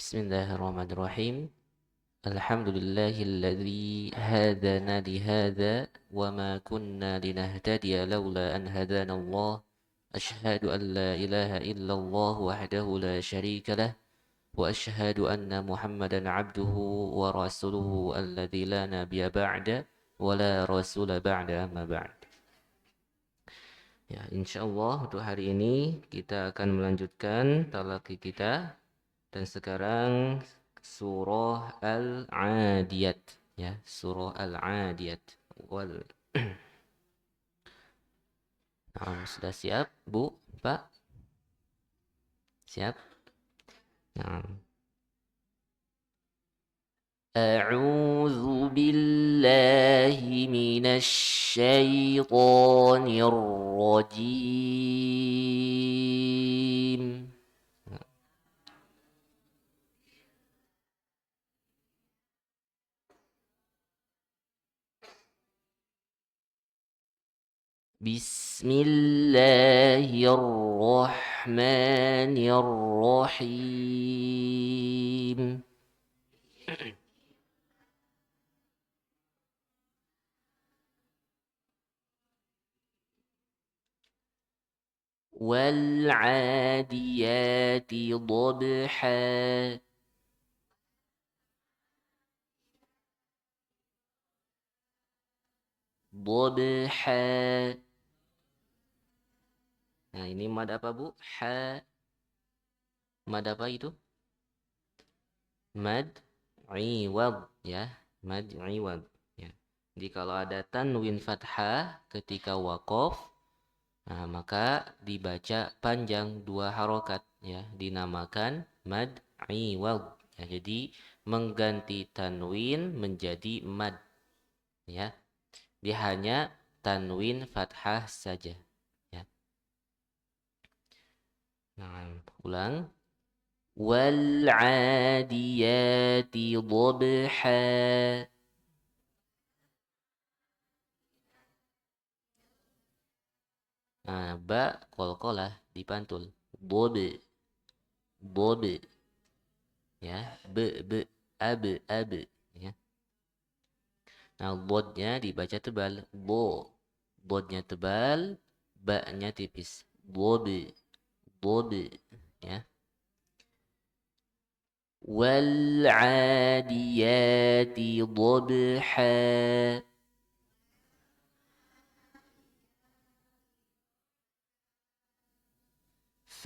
Bismillahirrahmanirrahim. Alhamdulillahilladzi hadana lihada wa ma kunna linahtadiya laula an hadanallah. Ashhadu an la ilaha illallah wahdahu la syarika lah wa ashhadu anna Muhammadan abduhu wa rasuluhu alladzi la nabiyya ba'da wa la rasula ba'da amma ba'd. Ya, insyaallah untuk hari ini kita akan melanjutkan talaqi kita. Dan sekarang surah Al-Adiyat, ya, surah Al-Adiyat. Wal. Nah, sudah siap, Bu, Pak? Siap? Nah. أعوذ بالله من الشيطان الرجيم. بسم الله الرحمن الرحيم. والعاديات ضبحا ضبحا. Nah, ini mad apa, Bu? Ha. Mad apa itu? Mad iwad, ya. Mad iwad, ya. Jadi kalau ada tanwin fathah ketika waqaf, nah maka dibaca panjang dua harokat, ya. Dinamakan mad iwad. Ya, jadi mengganti tanwin menjadi mad, ya. Dia hanya tanwin fathah saja, ya. Nah, ulang. Wal 'adiyati dhabha. Nah, ba qalqalah dipantul. Dhabi, dhabi, ya. Be, ab, ya. Nah, bodnya dibaca tebal. Bo. Bodnya tebal, ba-nya tipis. Dhabi, dhabi, ya. Wal 'adiyati dhabha.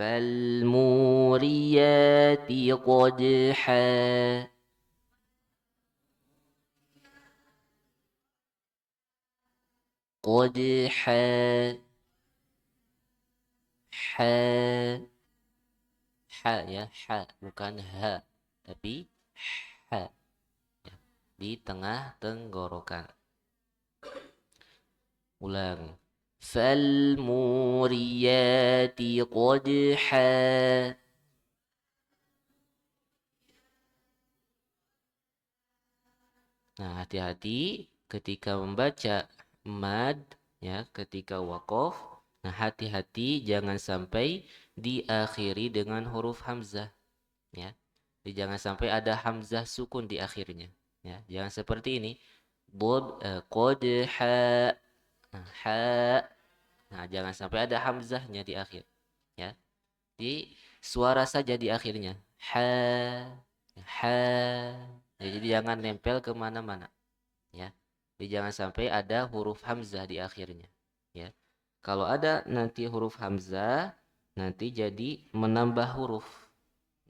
فالموريات قدحا. قدحا. حا. حا, ya, ha, bukan ha, tapi ha, ya, di tengah tenggorokan. Ulang. Falmuriyati qadha. Nah, hati-hati ketika membaca mad, ya, ketika waqaf. Nah, hati-hati jangan sampai diakhiri dengan huruf hamzah, ya. Jadi jangan sampai ada hamzah sukun di akhirnya, ya. Jangan seperti ini. Qadha. Nah, ha. Nah, jangan sampai ada hamzahnya di akhir, ya. Di suara saja di akhirnya. Ha, ha. Ya, jadi jangan nempel kemana-mana, ya. Jadi jangan sampai ada huruf hamzah di akhirnya, ya. Kalau ada nanti huruf hamzah, nanti jadi menambah huruf,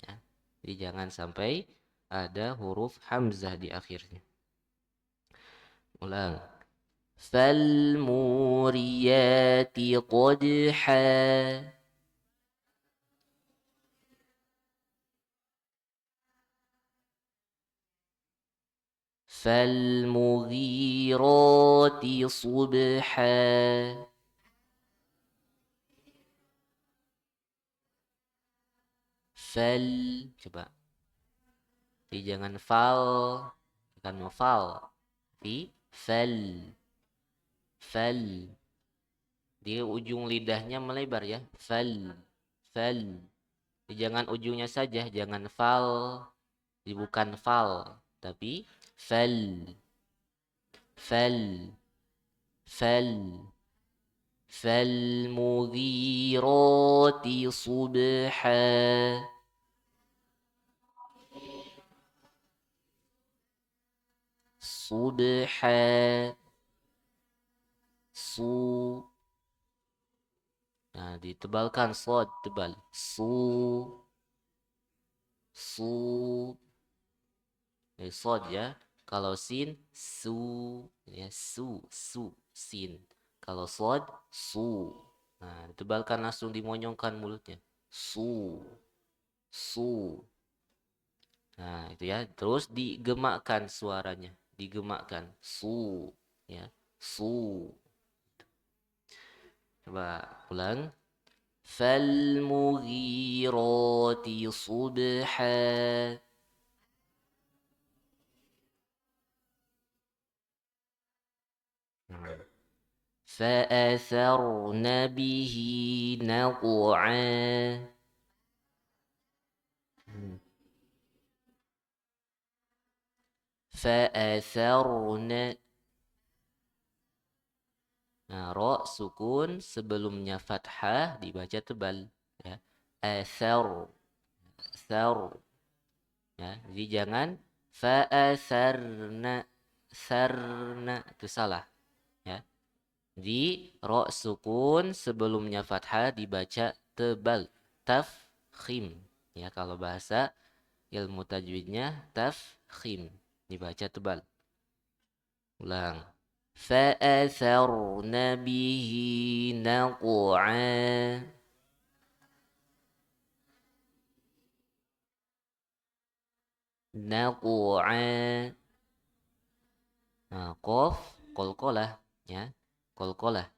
ya. Jadi jangan sampai ada huruf hamzah di akhirnya. Ulang. Falmuriyati qadha. فالمغيرات صبحا. Fal, coba. Jadi jangan fal, bukan mau fal. Tapi fal, fal. Dia ujung lidahnya melebar, ya. Fal, fal. Jadi jangan ujungnya saja, jangan fal. Jadi bukan fal, tapi fal, fal, fal, فالمغيرات صبحا صبحا su. Nah, ditebalkan sod tebal. Su. Sod ya. Kalau sin su ya su sin. Kalau sod su. Nah, ditebalkan langsung dimonyongkan mulutnya. Su. Nah, itu ya. Terus digemakkan suaranya. Digemakkan. Ya. Su. Coba ulang. فالمغيرات صبحا فأثرن به نقعا فأثرن. Nah, ro sukun sebelumnya fathah dibaca tebal ya. Athar, thar ya. Jadi jangan fa'atharna, sarna itu salah ya. Di ro sukun sebelumnya fathah dibaca tebal, tafkhim ya. Kalau bahasa ilmu tajwidnya tafkhim, dibaca tebal. Ulang. فأثرن به نقعا نقعا. Nah, kof kolkolah ya. Kolkolah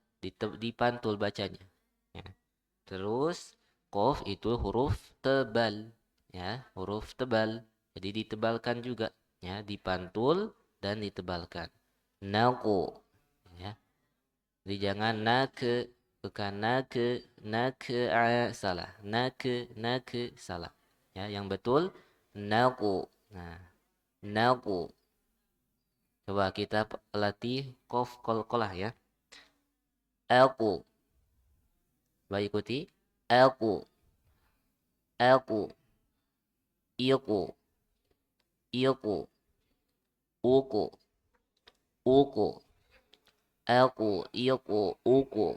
dipantul bacanya ya. Terus kof itu huruf tebal ya, huruf tebal. Jadi ditebalkan juga ya, dipantul dan ditebalkan. Naqu ya. Jadi jangan nake, bukan nake salah. Nake salah. Ya, yang betul naqu. Nah, naqu. Coba kita latih kof kolkolah ya. Aku. Coba ikuti. Aku. Aku. Iku. Iku. Uku. Uku. Aku. Iku. Uku.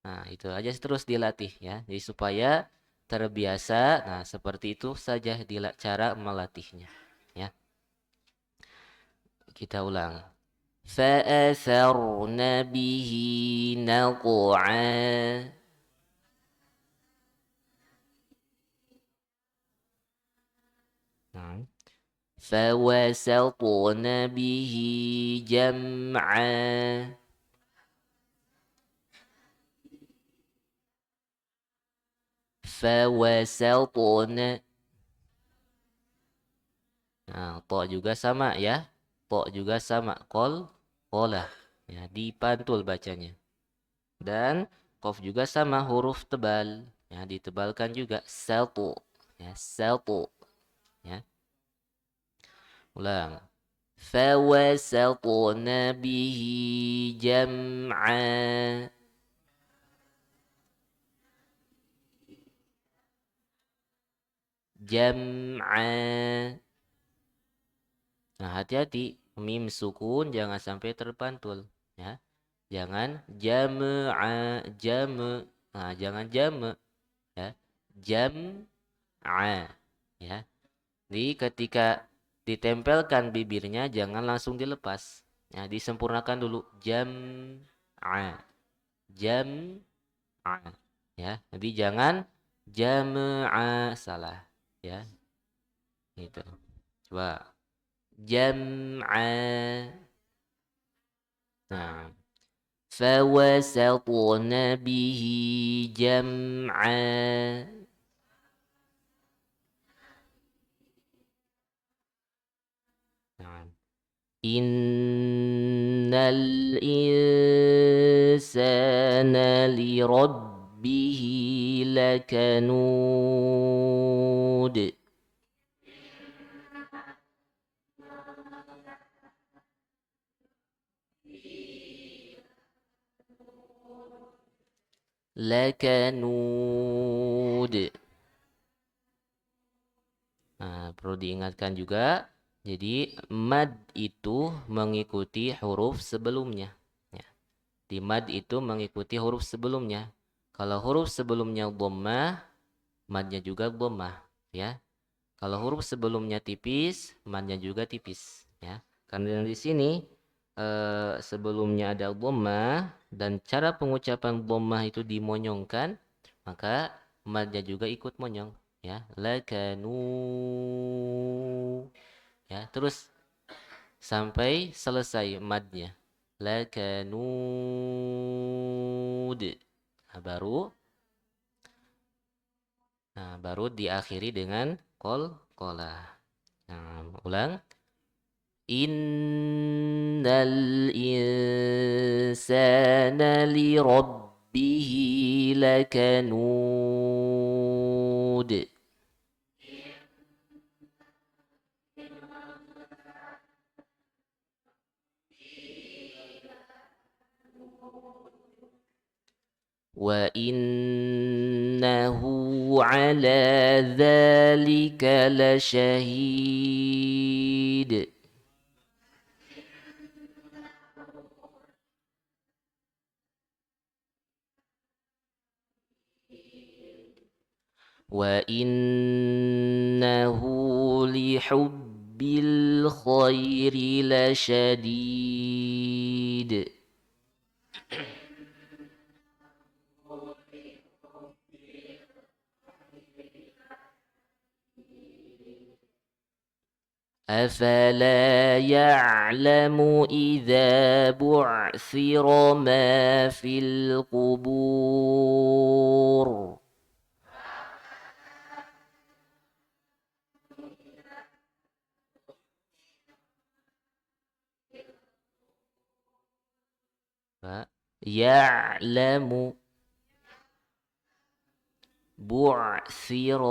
Nah, itu aja terus dilatih ya. Jadi supaya terbiasa. Nah, seperti itu saja cara melatihnya. Ya. Kita ulang. فأثرن به نقعا نعم فوسطن به جمعا فوسطن. Nah, to juga sama ya. To juga sama. Kolah. Ya, dipantul bacanya. Dan kof juga sama huruf tebal. Ya, ditebalkan juga. Satu. Ya, satu. Ya. Ulang. فوسطن به جمعا. Jam'a. Nah, hati-hati. Mim sukun jangan sampai terpantul. Ya. Jangan jam'a, jam'. Nah, jangan jam'. Ya. Jam'a. Ya. Jadi ketika ditempelkan bibirnya jangan langsung dilepas. Ya, disempurnakan dulu. Jam'a. Jam'a. Ya. Jadi jangan jam'a salah. Ya. Gitu. Coba. جمعا. نعم فوسطن به جمعا. نعم إن الإنسان لربه لكنود lakanud. Nah, perlu diingatkan juga, jadi mad itu mengikuti huruf sebelumnya. Ya. Di mad itu mengikuti huruf sebelumnya. Kalau huruf sebelumnya dhammah, madnya juga dhammah, ya. Kalau huruf sebelumnya tipis, madnya juga tipis, ya. Karena di sini sebelumnya ada dhammah dan cara pengucapan dhammah itu dimonyongkan, maka madnya juga ikut monyong, ya. Lakanu, ya. Terus sampai selesai madnya. Lakanud. Baru diakhiri dengan qalqalah. Nah, ulang. Innal insana li rabbihi lakanud. Wa innahu ala dzalika lasyahid. وإنه لحب الخير لشديد. أفلا يعلم إذا بعثر ما في القبور. يعلم بعثر.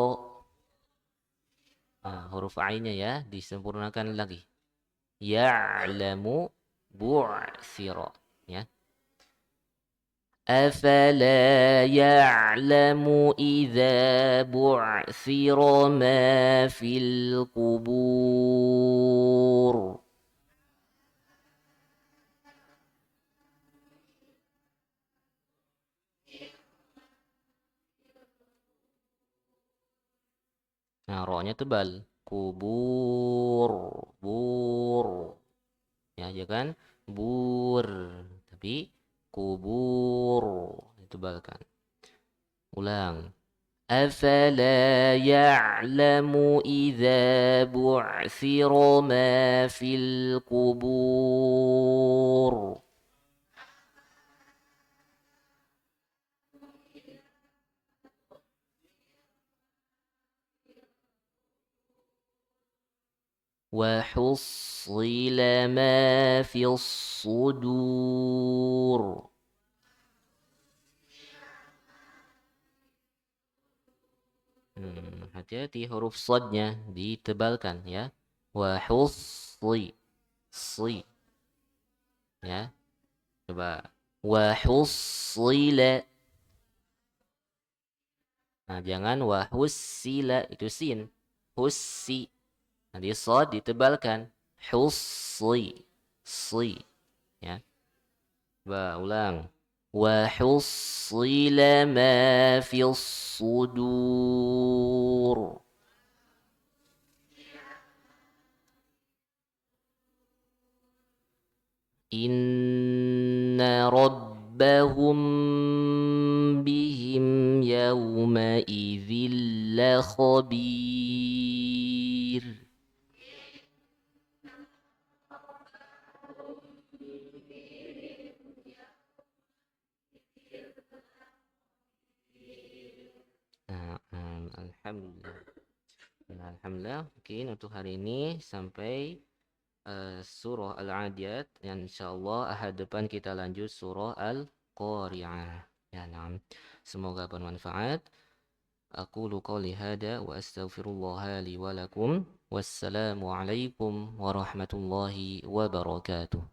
Huruf ainnya ya disempurnakan lagi. Ya'lamu bu'thira, ya. أفلا يعلم إذا بعثر ما في القبور. Nah, ro-nya tebal. Kubur, bur. Ya, ya kan? Bur. Tapi kubur ditebalkan. Ulang. أفلا يعلم إذا بعثر ما في القبور. وحصل ما في الصدور. Hati-hati huruf sodnya ditebalkan ya. Wahusli, sli, ya. Coba. Wahussila. Nah, jangan wahussila itu sin. Hussi. Nanti sod ditebalkan. Husli, sli, ya. Coba ulang. وحصل ما في الصدور. إن ربهم بهم يومئذ لخبير. Alhamdulillah. Alhamdulillah, mungkin untuk hari ini sampai surah Al-Adiyat, dan insyaallah ahad depan kita lanjut surah Al-Qari'ah. Ya, nah. Semoga bermanfaat. Aqulu qouli hada wa astaghfirullah li wa lakum. Wassalamu alaikum warahmatullahi wabarakatuh.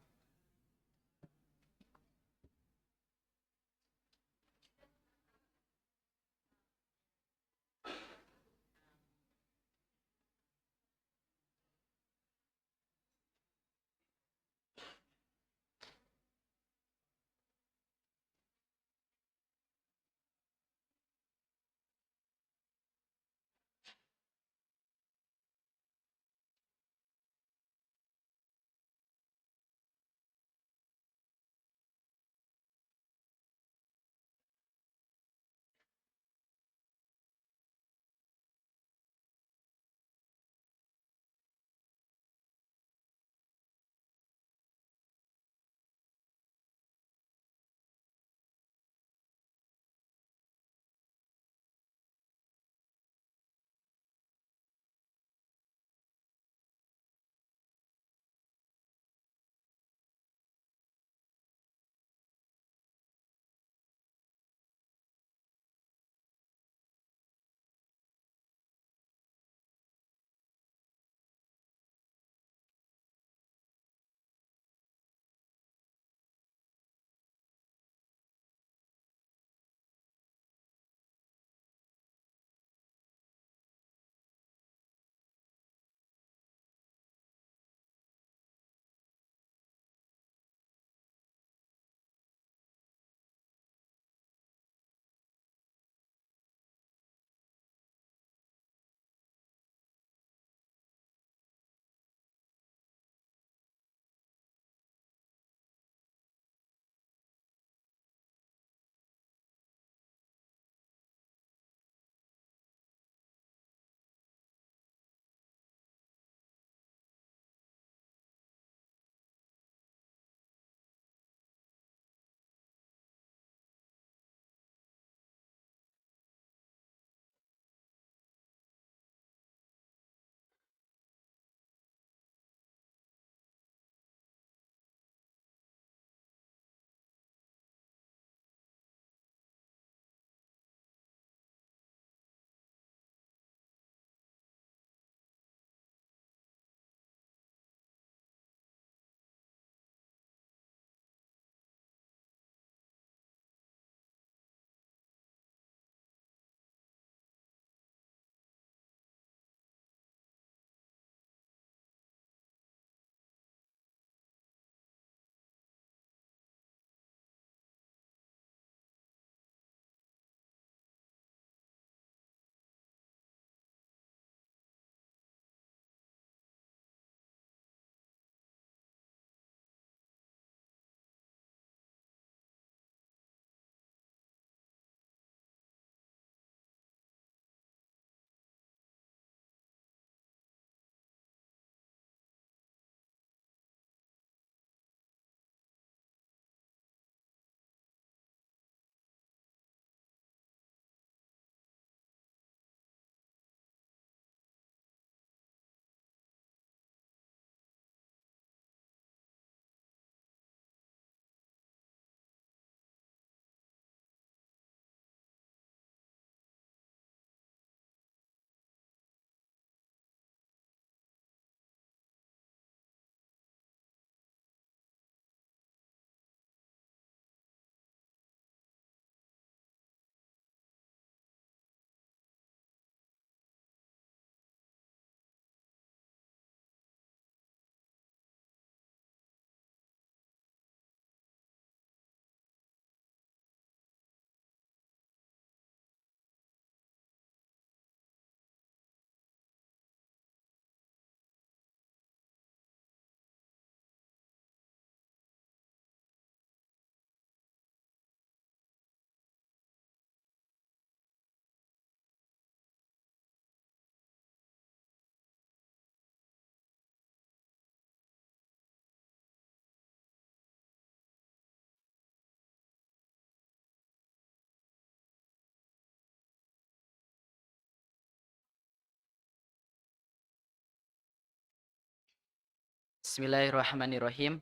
Bismillahirrahmanirrahim.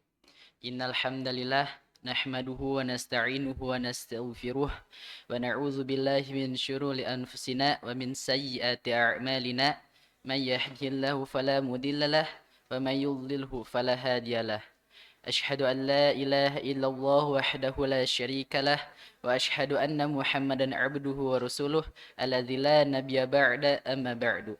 Innal hamdalillah nahmaduhu wa nasta'inuhu wa nastaghfiruh wa na'udzu billahi min syururi anfusina wa min sayyiati a'malina. May yahdihillahu fala mudhillalah wa may yudlilhu fala hadiyalah. Ashhadu an la ilaha illallah wahdahu la syarika lah wa ashhadu anna Muhammadan 'abduhu wa rasuluh alladzi la nabiyya ba'da amma ba'du.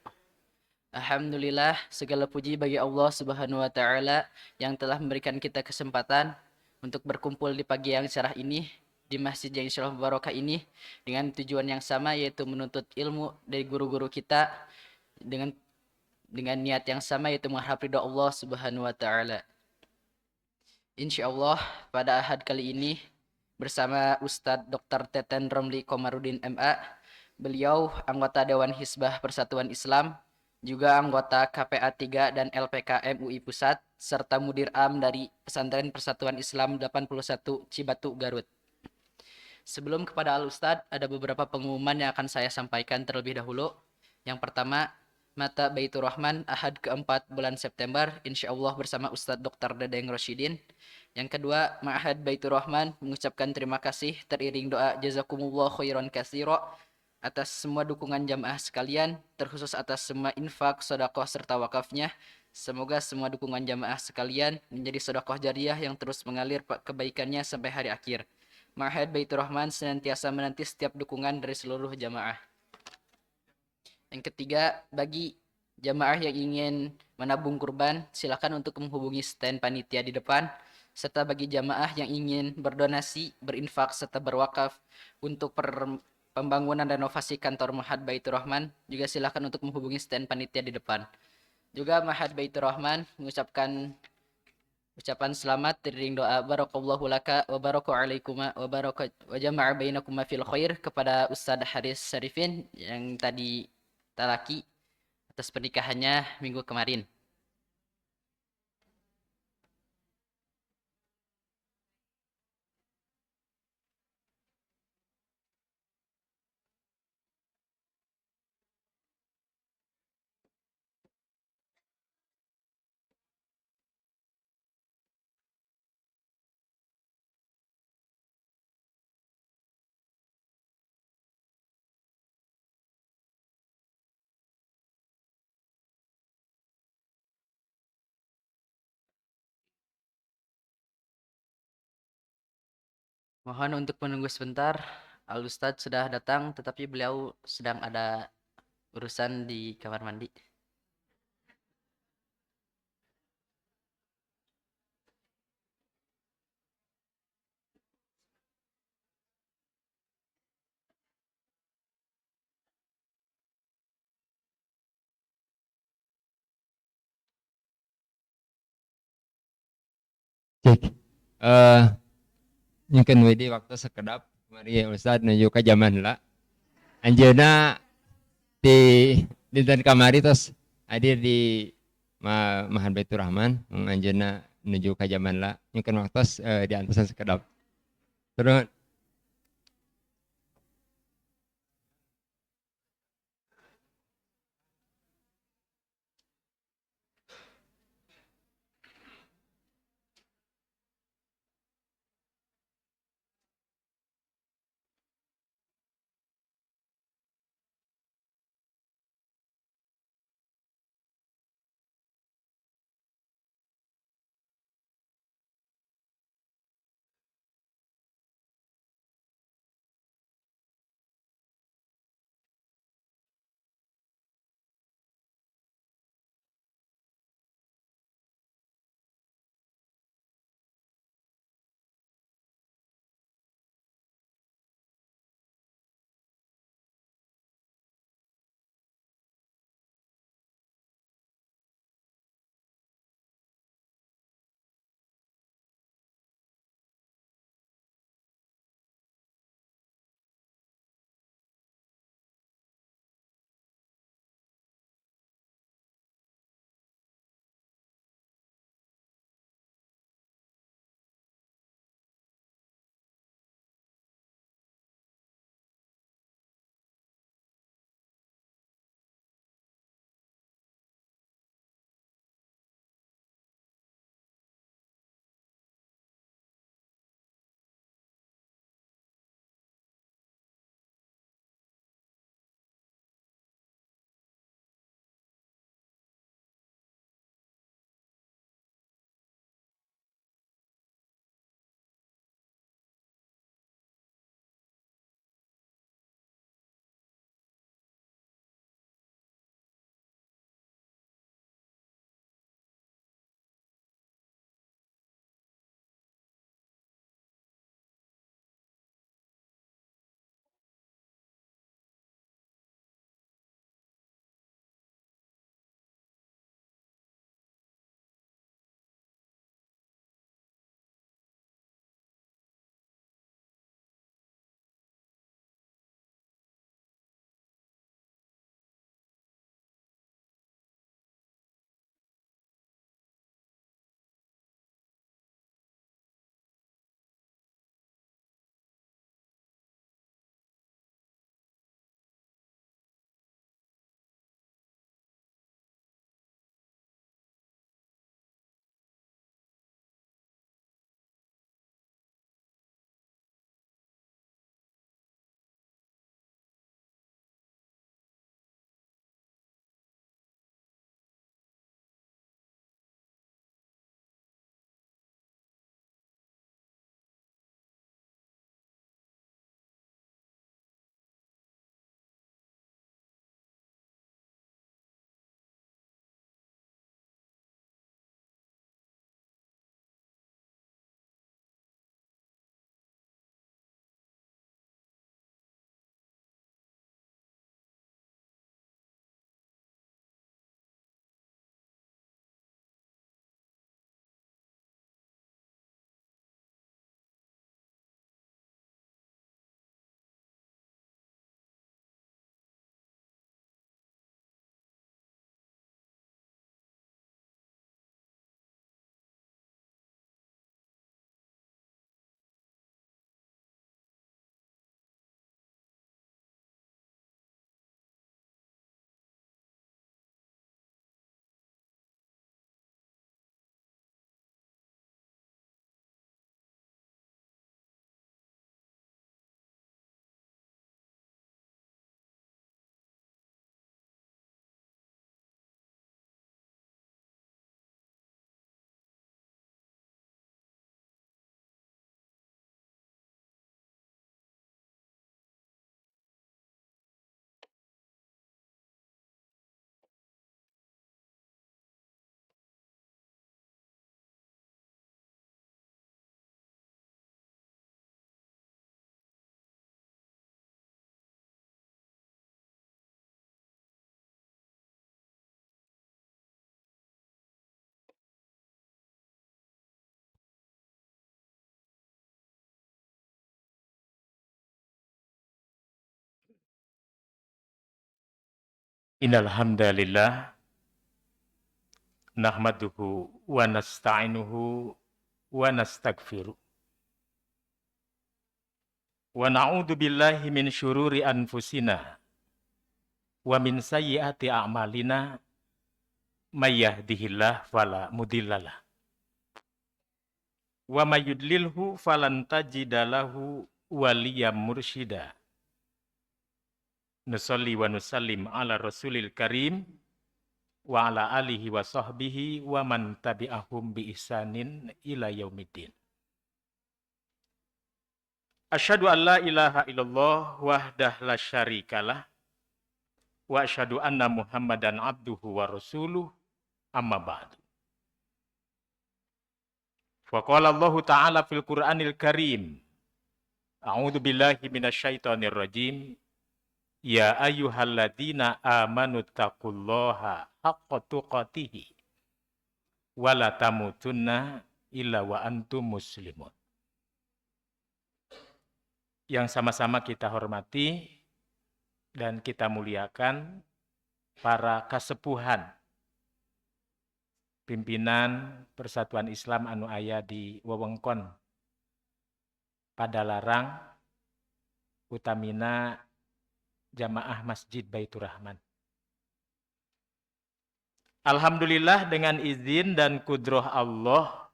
Alhamdulillah, segala puji bagi Allah Subhanahu wa taala yang telah memberikan kita kesempatan untuk berkumpul di pagi yang cerah ini di Masjid yang insyaallah barokah ini dengan tujuan yang sama, yaitu menuntut ilmu dari guru-guru kita dengan niat yang sama, yaitu mengharap ridha Allah Subhanahu wa taala. Insyaallah pada Ahad kali ini bersama Ustadz Dr. Teten Romli Komarudin MA. Beliau anggota Dewan Hizbah Persatuan Islam, juga anggota KPA 3 dan LPKM UI Pusat, serta Mudir Am dari Pesantren Persatuan Islam 81 Cibatu, Garut. Sebelum kepada Al-Ustadz, ada beberapa pengumuman yang akan saya sampaikan terlebih dahulu. Yang pertama, Mata Baitur Rahman Ahad keempat bulan September, insya Allah bersama Ustadz Dr. Dedeng Rosyidin. Yang kedua, Ma'had Baitur Rahman mengucapkan terima kasih teriring doa jazakumullah khairan katsira atas semua dukungan jamaah sekalian, terkhusus atas semua infak, sedekah serta wakafnya. Semoga semua dukungan jamaah sekalian menjadi sedekah jariah yang terus mengalir kebaikannya sampai hari akhir. Ma'had Baitur Rahman senantiasa menanti setiap dukungan dari seluruh jamaah. Yang ketiga, bagi jamaah yang ingin menabung kurban, silakan untuk menghubungi stand panitia di depan. Serta bagi jamaah yang ingin berdonasi, berinfak, serta berwakaf untuk pembangunan renovasi kantor Ma'had Baitur Rahman, juga silakan untuk menghubungi stand panitia di depan. Juga Ma'had Baitur Rahman mengucapkan ucapan selamat teriring doa barakallahu laka wa baraka alaikuma wa baraka wa jama'a bainakuma fil khair kepada Ustadz Haris Syarifin yang tadi talaki atas pernikahannya minggu kemarin. Mohon untuk menunggu sebentar. Al Ustadz sudah datang, tetapi beliau sedang ada urusan di kamar mandi. Cik, eh nyungkeun we di waktu sekedap mari Ustad nuju ka zaman lah. Anjeuna di dinten kamari tos hadir di Mahan Baitur Rahman, anjeuna nuju ka zaman lah. Nyungkeun waktu di antusan sekedap. Terus Innal hamdalillah nahmaduhu wa nasta'inuhu wa nastaghfiruh wa na'udzu billahi min syururi anfusina wa min sayyiati a'malina may yahdihillahu fala mudhillalah wa may yudlilhu falan tajida lahu waliyyan mursyida. Nusalli wa nusallim ala Rasulil Karim wa ala alihi wa sahbihi wa man tabi'ahum bi ihsanin ila yaumiddin. Asyhadu an la ilaha illallah wahdah la syarikalah wa asyhadu anna Muhammadan abduhu wa rasuluh amma ba'du. Wa qala Allah ta'ala fil Qur'anil Karim. A'udzu billahi minasyaitonir rajim. Ya ayyuhalladzina amanu taqullaha haqqa tuqatih wa la tamutunna illa wa antum muslimun. Yang sama-sama kita hormati dan kita muliakan para kasepuhan pimpinan Persatuan Islam anu aya di wewengkon Padalarang, utamina Jamaah Masjid Baitur Rahman. Alhamdulillah dengan izin dan kudroh Allah,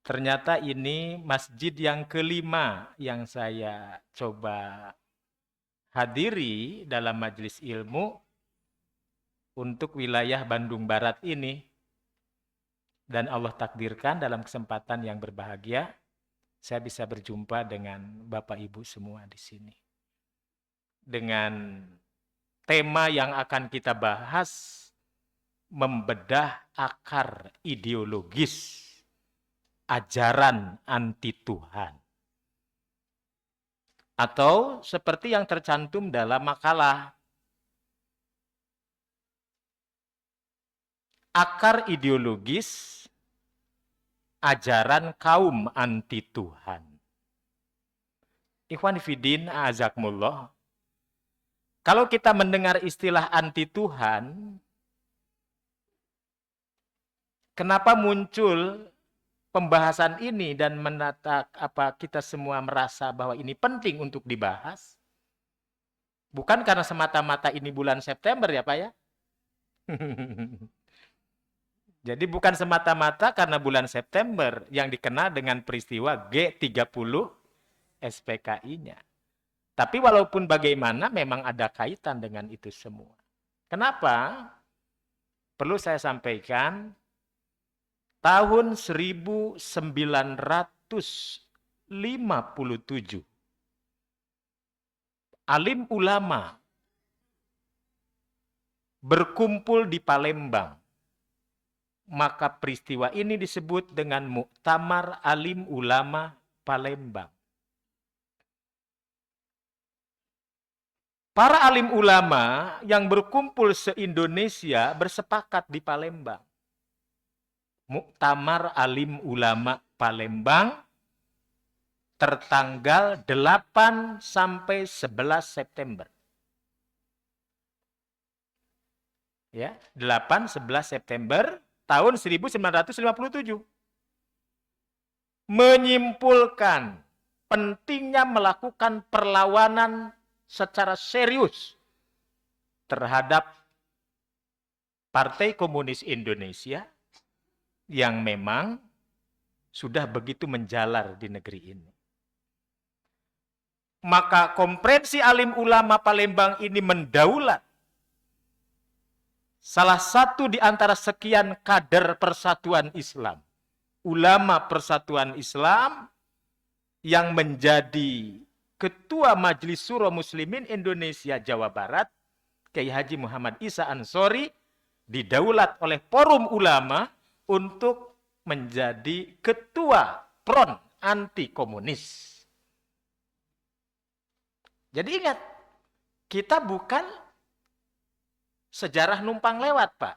ternyata ini masjid yang kelima yang saya coba hadiri dalam majelis ilmu untuk wilayah Bandung Barat ini. Dan Allah takdirkan dalam kesempatan yang berbahagia, saya bisa berjumpa dengan Bapak Ibu semua di sini. Dengan tema yang akan kita bahas, membedah akar ideologis ajaran anti Tuhan. Atau seperti yang tercantum dalam makalah, akar ideologis ajaran kaum anti Tuhan. Ikhwan fillah, a'azakumullah. Kalau kita mendengar istilah anti Tuhan, kenapa muncul pembahasan ini dan apa kita semua merasa bahwa ini penting untuk dibahas? Bukan karena semata-mata ini bulan September ya Pak ya? Jadi bukan semata-mata karena bulan September yang dikenal dengan peristiwa G30 SPKI-nya. Tapi walaupun bagaimana memang ada kaitan dengan itu semua. Kenapa? Perlu saya sampaikan, tahun 1957 alim ulama berkumpul di Palembang. Maka peristiwa ini disebut dengan Muktamar Alim Ulama Palembang. Para alim ulama yang berkumpul se-Indonesia bersepakat di Palembang. Muktamar Alim Ulama Palembang tertanggal 8 sampai 11 September. Ya, 8 11 September tahun 1957. Menyimpulkan pentingnya melakukan perlawanan secara serius terhadap Partai Komunis Indonesia yang memang sudah begitu menjalar di negeri ini. Maka Konferensi Alim Ulama Palembang ini mendaulat salah satu di antara sekian kader Persatuan Islam, ulama Persatuan Islam yang menjadi Ketua Majelis Syuro Muslimin Indonesia Jawa Barat, Kiai Haji Muhammad Isa Ansori, didaulat oleh forum ulama untuk menjadi Ketua Front Anti Komunis. Jadi ingat, kita bukan sejarah numpang lewat, Pak.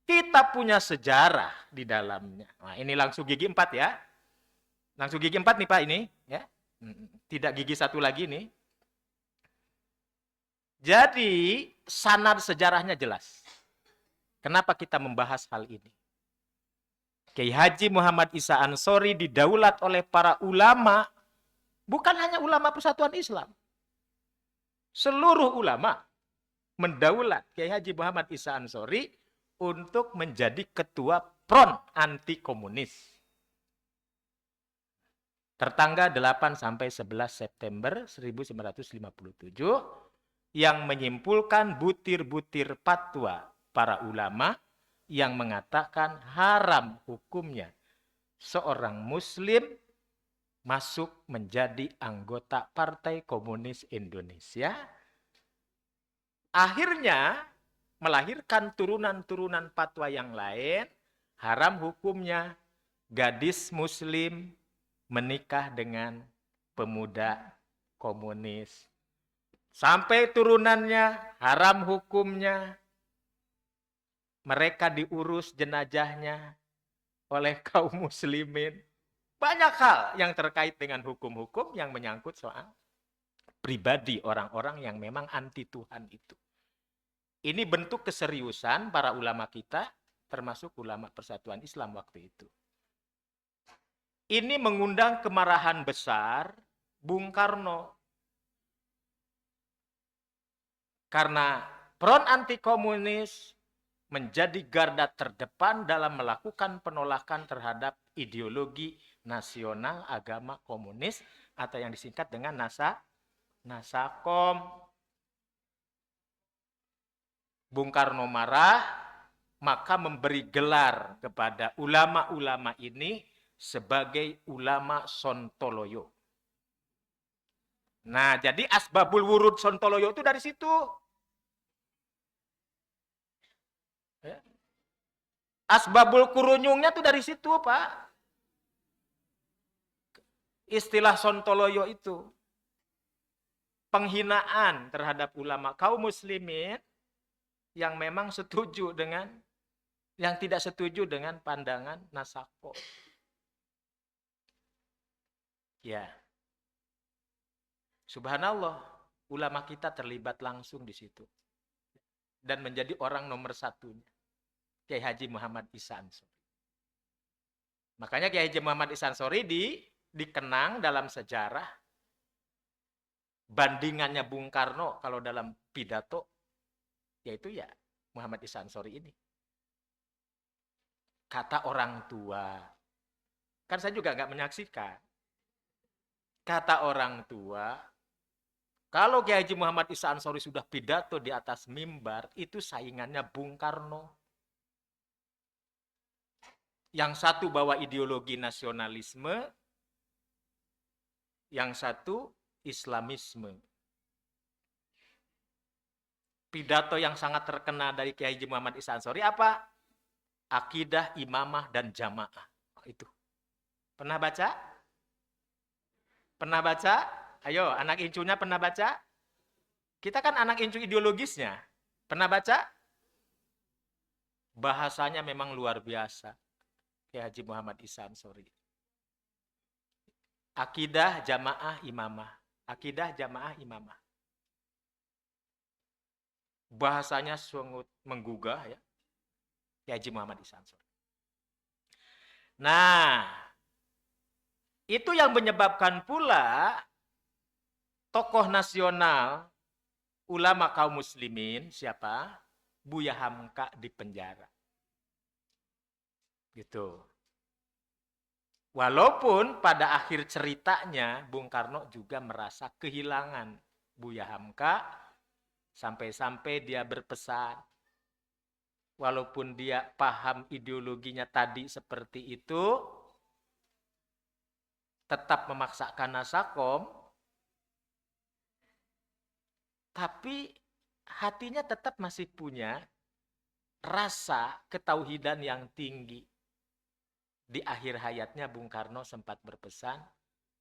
Kita punya sejarah di dalamnya. Nah, ini langsung gigi 4 ya. Langsung gigi 4 nih Pak ini. Ya. Tidak gigi 1 lagi nih. Jadi sanad sejarahnya jelas. Kenapa kita membahas hal ini? Kiai Haji Muhammad Isa Ansori didaulat oleh para ulama, bukan hanya ulama Persatuan Islam. Seluruh ulama mendaulat Kiai Haji Muhammad Isa Ansori untuk menjadi ketua Front Anti Komunis. Tertanggal 8 sampai 11 September 1957 yang menyimpulkan butir-butir fatwa para ulama yang mengatakan haram hukumnya seorang muslim masuk menjadi anggota Partai Komunis Indonesia. Akhirnya melahirkan turunan-turunan fatwa yang lain, haram hukumnya gadis muslim menikah dengan pemuda komunis. Sampai turunannya haram hukumnya mereka diurus jenazahnya oleh kaum muslimin. Banyak hal yang terkait dengan hukum-hukum yang menyangkut soal pribadi orang-orang yang memang anti Tuhan itu. Ini bentuk keseriusan para ulama kita, termasuk ulama Persatuan Islam waktu itu. Ini mengundang kemarahan besar Bung Karno. Karena Front Anti Komunis menjadi garda terdepan dalam melakukan penolakan terhadap ideologi nasional agama komunis atau yang disingkat dengan Nasakom. Bung Karno marah, maka memberi gelar kepada ulama-ulama ini sebagai ulama Sontoloyo. Nah, jadi asbabul wurud Sontoloyo itu dari situ. Asbabul kurunyungnya tuh dari situ, Pak. Istilah Sontoloyo itu penghinaan terhadap ulama kaum muslimin yang memang setuju dengan, yang tidak setuju dengan pandangan Nasako. Ya. Subhanallah, ulama kita terlibat langsung di situ. Dan menjadi orang nomor satunya. Kiai Haji Muhammad Isa Ansori. Makanya Kiai Haji Muhammad Isa Ansori dikenang dalam sejarah bandingannya Bung Karno kalau dalam pidato, yaitu ya Muhammad Isa Ansori ini. Kata orang tua, kan saya juga nggak menyaksikan. Kata orang tua, kalau Kiai Haji Muhammad Isa Ansori sudah pidato di atas mimbar, itu saingannya Bung Karno. Yang satu bawa ideologi nasionalisme, yang satu Islamisme. Pidato yang sangat terkenal dari Kiai Haji Muhammad Isa Ansori apa? Akidah, imamah, dan jamaah. Itu. Pernah baca? Pernah baca? Ayo, anak incunya pernah baca? Kita kan anak incu ideologisnya. Pernah baca? Bahasanya memang luar biasa. Kiai Haji Muhammad Isa Ansori. Akidah, jamaah, imamah. Akidah, jamaah, imamah. Bahasanya sangat menggugah ya. Kiai Haji Muhammad Isa Ansori. Nah, itu yang menyebabkan pula tokoh nasional ulama kaum muslimin siapa? Buya Hamka di penjara. Gitu. Walaupun pada akhir ceritanya Bung Karno juga merasa kehilangan Buya Hamka sampai-sampai dia berpesan, walaupun dia paham ideologinya tadi seperti itu, tetap memaksakan Nasakom, tapi hatinya tetap masih punya rasa ketauhidan yang tinggi. Di akhir hayatnya Bung Karno sempat berpesan,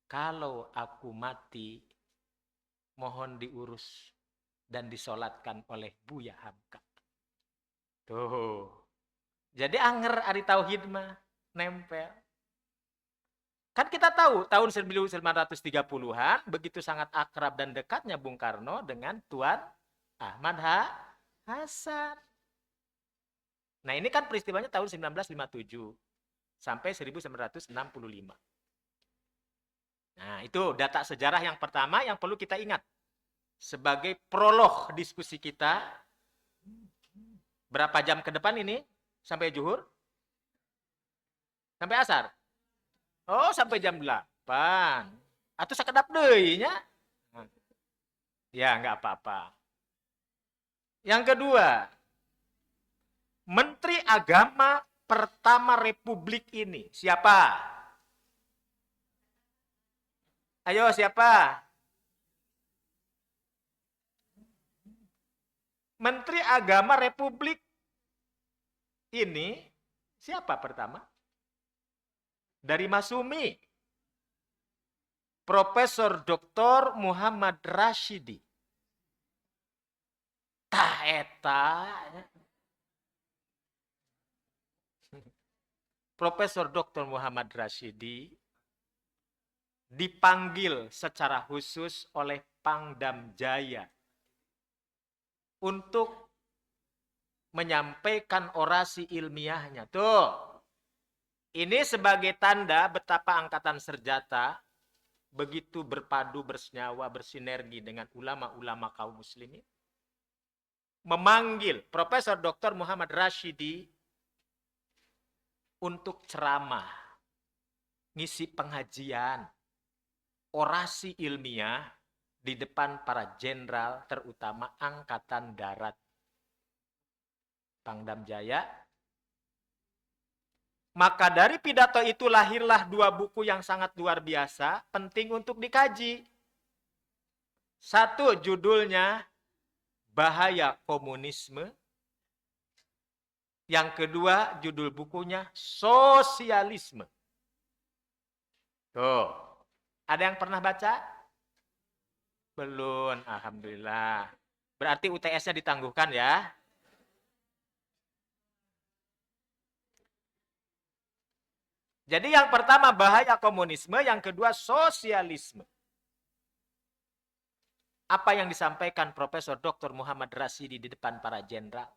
kalau aku mati, mohon diurus dan disolatkan oleh Buya Hamka. Tuh. Jadi anger ari tauhid mah nempel. Kan kita tahu tahun 1930-an begitu sangat akrab dan dekatnya Bung Karno dengan Tuan Ahmad Hasan. Nah ini kan peristiwanya tahun 1957 sampai 1965. Nah itu data sejarah yang pertama yang perlu kita ingat. Sebagai prolog diskusi kita, berapa jam ke depan ini? Sampai zuhur? Sampai asar? Oh sampai jam 8. Atau sekedap deui nya? Ya nggak apa-apa. Yang kedua, Menteri Agama pertama Republik ini siapa? Ayo siapa? Menteri Agama Republik ini siapa pertama? Dari Masumi. Profesor Dr. Muhammad Rashidi. Tah eta. Profesor Dr. Muhammad Rashidi dipanggil secara khusus oleh Pangdam Jaya untuk menyampaikan orasi ilmiahnya. Tuh. Ini sebagai tanda betapa Angkatan Senjata begitu berpadu, bersenyawa, bersinergi dengan ulama-ulama kaum muslimin. Memanggil Profesor Dr. Muhammad Rashidi untuk ceramah, ngisi pengajian, orasi ilmiah di depan para jenderal terutama Angkatan Darat. Pangdam Jaya. Maka dari pidato itu lahirlah dua buku yang sangat luar biasa, penting untuk dikaji. Satu judulnya Bahaya Komunisme. Yang kedua judul bukunya Sosialisme. Tuh, ada yang pernah baca? Belum, alhamdulillah. Berarti UTS-nya ditangguhkan ya. Jadi yang pertama bahaya komunisme, yang kedua sosialisme. Apa yang disampaikan Profesor Dr. Muhammad Rashidi di depan para jenderal?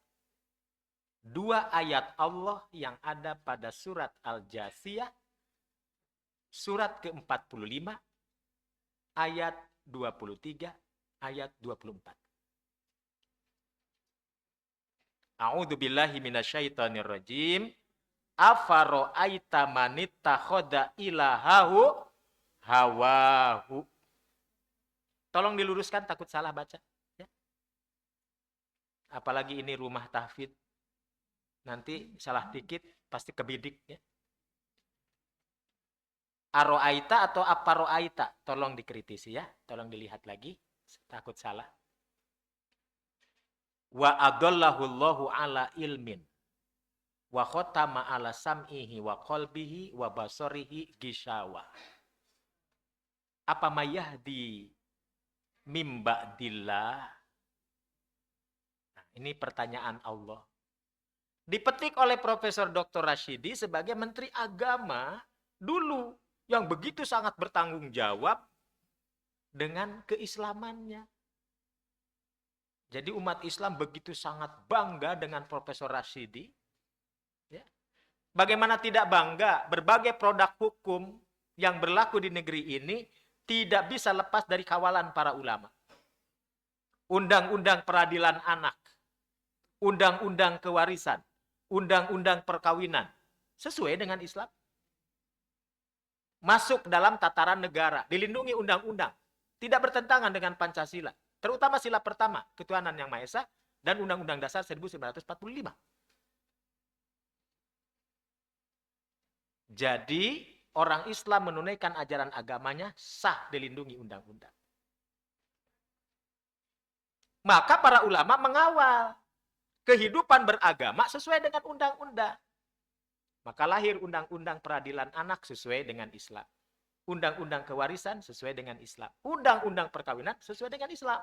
Dua ayat Allah yang ada pada surat Al-Jasiyah, surat ke-45, ayat 23, ayat 24. A'udzu billahi minasyaitonir rajim. Afaro'aita manittakhadha ilahahu hawahu. Tolong diluruskan, takut salah baca. Ya. Apalagi ini rumah tahfidz. Nanti salah dikit pasti kebidik. Ya. Aro'aita atau aparo'aita? Tolong dikritisi ya. Tolong dilihat lagi. Takut salah. Wa adallahullahu ala ilmin. Wa khotama ala sam'ihi wa qalbihi wa basarihi gishawa. Apa mayahdi mim ba'dillah? Nah, ini pertanyaan Allah. Dipetik oleh Profesor Dr. Rashidi sebagai Menteri Agama dulu yang begitu sangat bertanggung jawab dengan keislamannya. Jadi umat Islam begitu sangat bangga dengan Profesor Rashidi. Ya. Bagaimana tidak bangga? Berbagai produk hukum yang berlaku di negeri ini tidak bisa lepas dari kawalan para ulama. Undang-undang peradilan anak, undang-undang kewarisan, undang-undang perkawinan, sesuai dengan Islam. Masuk dalam tataran negara, dilindungi undang-undang, tidak bertentangan dengan Pancasila. Terutama sila pertama, ketuhanan yang Maha Esa, dan Undang-Undang Dasar 1945. Jadi, orang Islam menunaikan ajaran agamanya sah dilindungi undang-undang. Maka para ulama mengawal kehidupan beragama sesuai dengan undang-undang. Maka lahir undang-undang peradilan anak sesuai dengan Islam. Undang-undang kewarisan sesuai dengan Islam. Undang-undang perkawinan sesuai dengan Islam.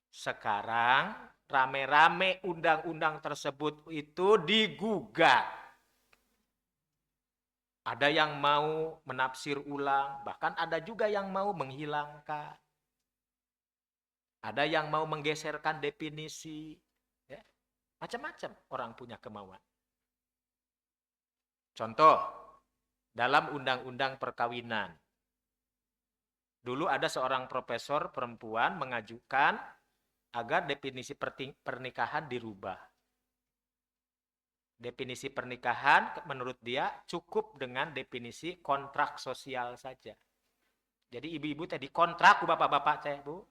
Sekarang rame-rame undang-undang tersebut itu digugat. Ada yang mau menafsir ulang, bahkan ada juga yang mau menghilangkan. Ada yang mau menggeserkan definisi. Ya. Macam-macam orang punya kemauan. Contoh, dalam undang-undang perkawinan. Dulu ada seorang profesor perempuan mengajukan agar definisi pernikahan dirubah. Definisi pernikahan menurut dia cukup dengan definisi kontrak sosial saja. Jadi ibu-ibu tadi kontrak bapak-bapak teh, Bu.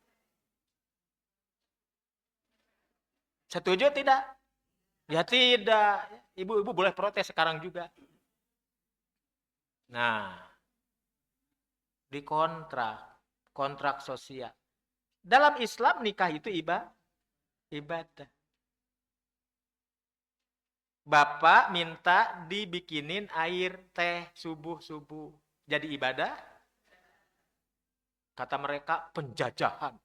Setuju tidak? Ya tidak. Ibu-ibu boleh protes sekarang juga. Nah, di kontrak sosial. Dalam Islam nikah itu ibadah. Bapak minta dibikinin air teh subuh-subuh. Jadi ibadah? Kata mereka penjajahan.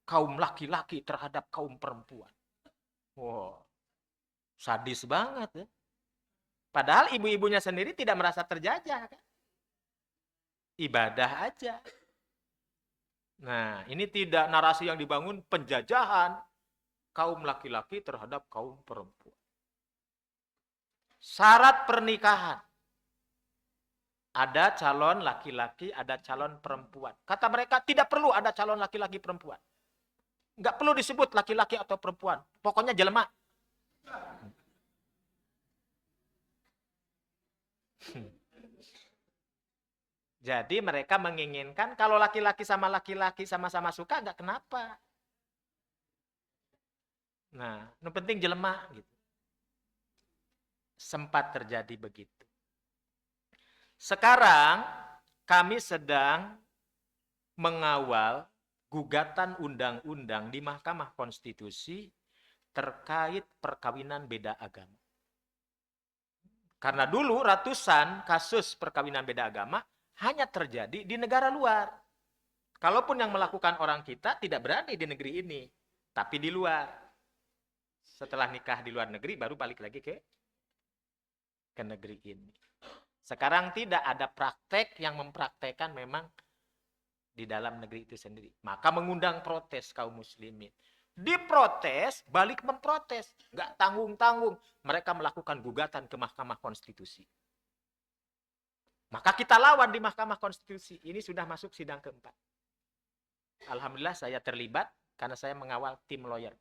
Kaum laki-laki terhadap kaum perempuan. Wow, sadis banget ya. Padahal ibu-ibunya sendiri tidak merasa terjajah. Kan? Ibadah aja. Nah, ini tidak narasi yang dibangun penjajahan kaum laki-laki terhadap kaum perempuan. Syarat pernikahan. Ada calon laki-laki, ada calon perempuan. Kata mereka tidak perlu ada calon laki-laki perempuan. Nggak perlu disebut laki-laki atau perempuan. Pokoknya jelema. Jadi mereka menginginkan kalau laki-laki sama-sama suka, nggak kenapa. Nah, yang penting jelema gitu. Sempat terjadi begitu. Sekarang kami sedang mengawal gugatan undang-undang di Mahkamah Konstitusi terkait perkawinan beda agama. Karena dulu ratusan kasus perkawinan beda agama hanya terjadi di negara luar. Kalaupun yang melakukan orang kita tidak berani di negeri ini, tapi di luar. Setelah nikah di luar negeri baru balik lagi ke negeri ini. Sekarang tidak ada praktek yang mempraktekkan memang di dalam negeri itu sendiri. Maka mengundang protes kaum muslimin. Diprotes, balik memprotes. Nggak tanggung-tanggung. Mereka melakukan gugatan ke Mahkamah Konstitusi. Maka kita lawan di Mahkamah Konstitusi. Ini sudah masuk sidang keempat. Alhamdulillah saya terlibat karena saya mengawal tim lawyer.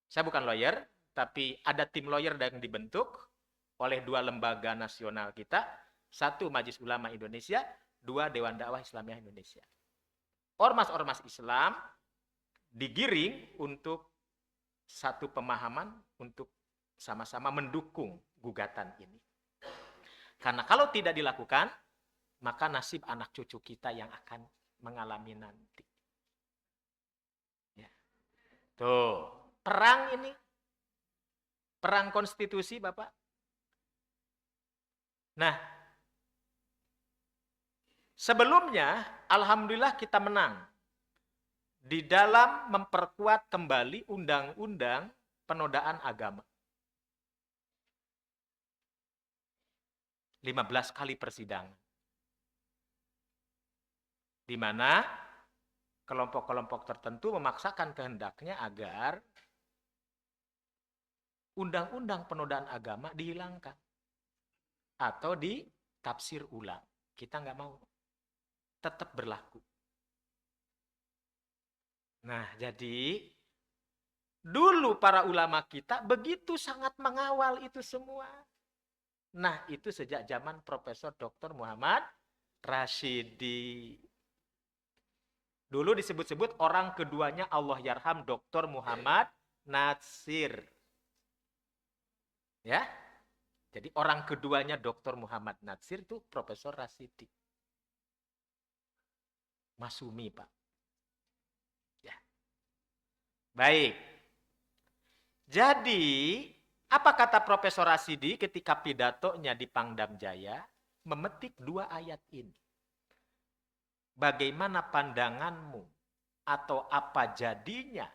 Saya bukan lawyer, tapi ada tim lawyer yang dibentuk oleh dua lembaga nasional kita. Satu Majelis Ulama Indonesia, dua Dewan Dakwah Islamiyah Indonesia. Ormas-ormas Islam digiring untuk satu pemahaman untuk sama-sama mendukung gugatan ini. Karena kalau tidak dilakukan, maka nasib anak cucu kita yang akan mengalami nanti. Ya. Tuh, perang ini. Perang konstitusi, Bapak. Nah, sebelumnya, alhamdulillah kita menang di dalam memperkuat kembali undang-undang penodaan agama. 15 kali persidangan. Di mana kelompok-kelompok tertentu memaksakan kehendaknya agar undang-undang penodaan agama dihilangkan atau ditafsir ulang. Kita nggak mau. Tetap berlaku. Nah, jadi dulu para ulama kita begitu sangat mengawal itu semua. Nah, itu sejak zaman Profesor Dr. Muhammad Rashidi. Dulu disebut-sebut orang keduanya Allah yarham Dr. Muhammad Natsir. Ya. Jadi orang keduanya Dr. Muhammad Natsir itu Profesor Rashidi. Masumi, Pak. Ya. Baik. Jadi, apa kata Profesor Rashidi ketika pidatonya di Pangdam Jaya? Memetik dua ayat ini. Bagaimana pandanganmu atau apa jadinya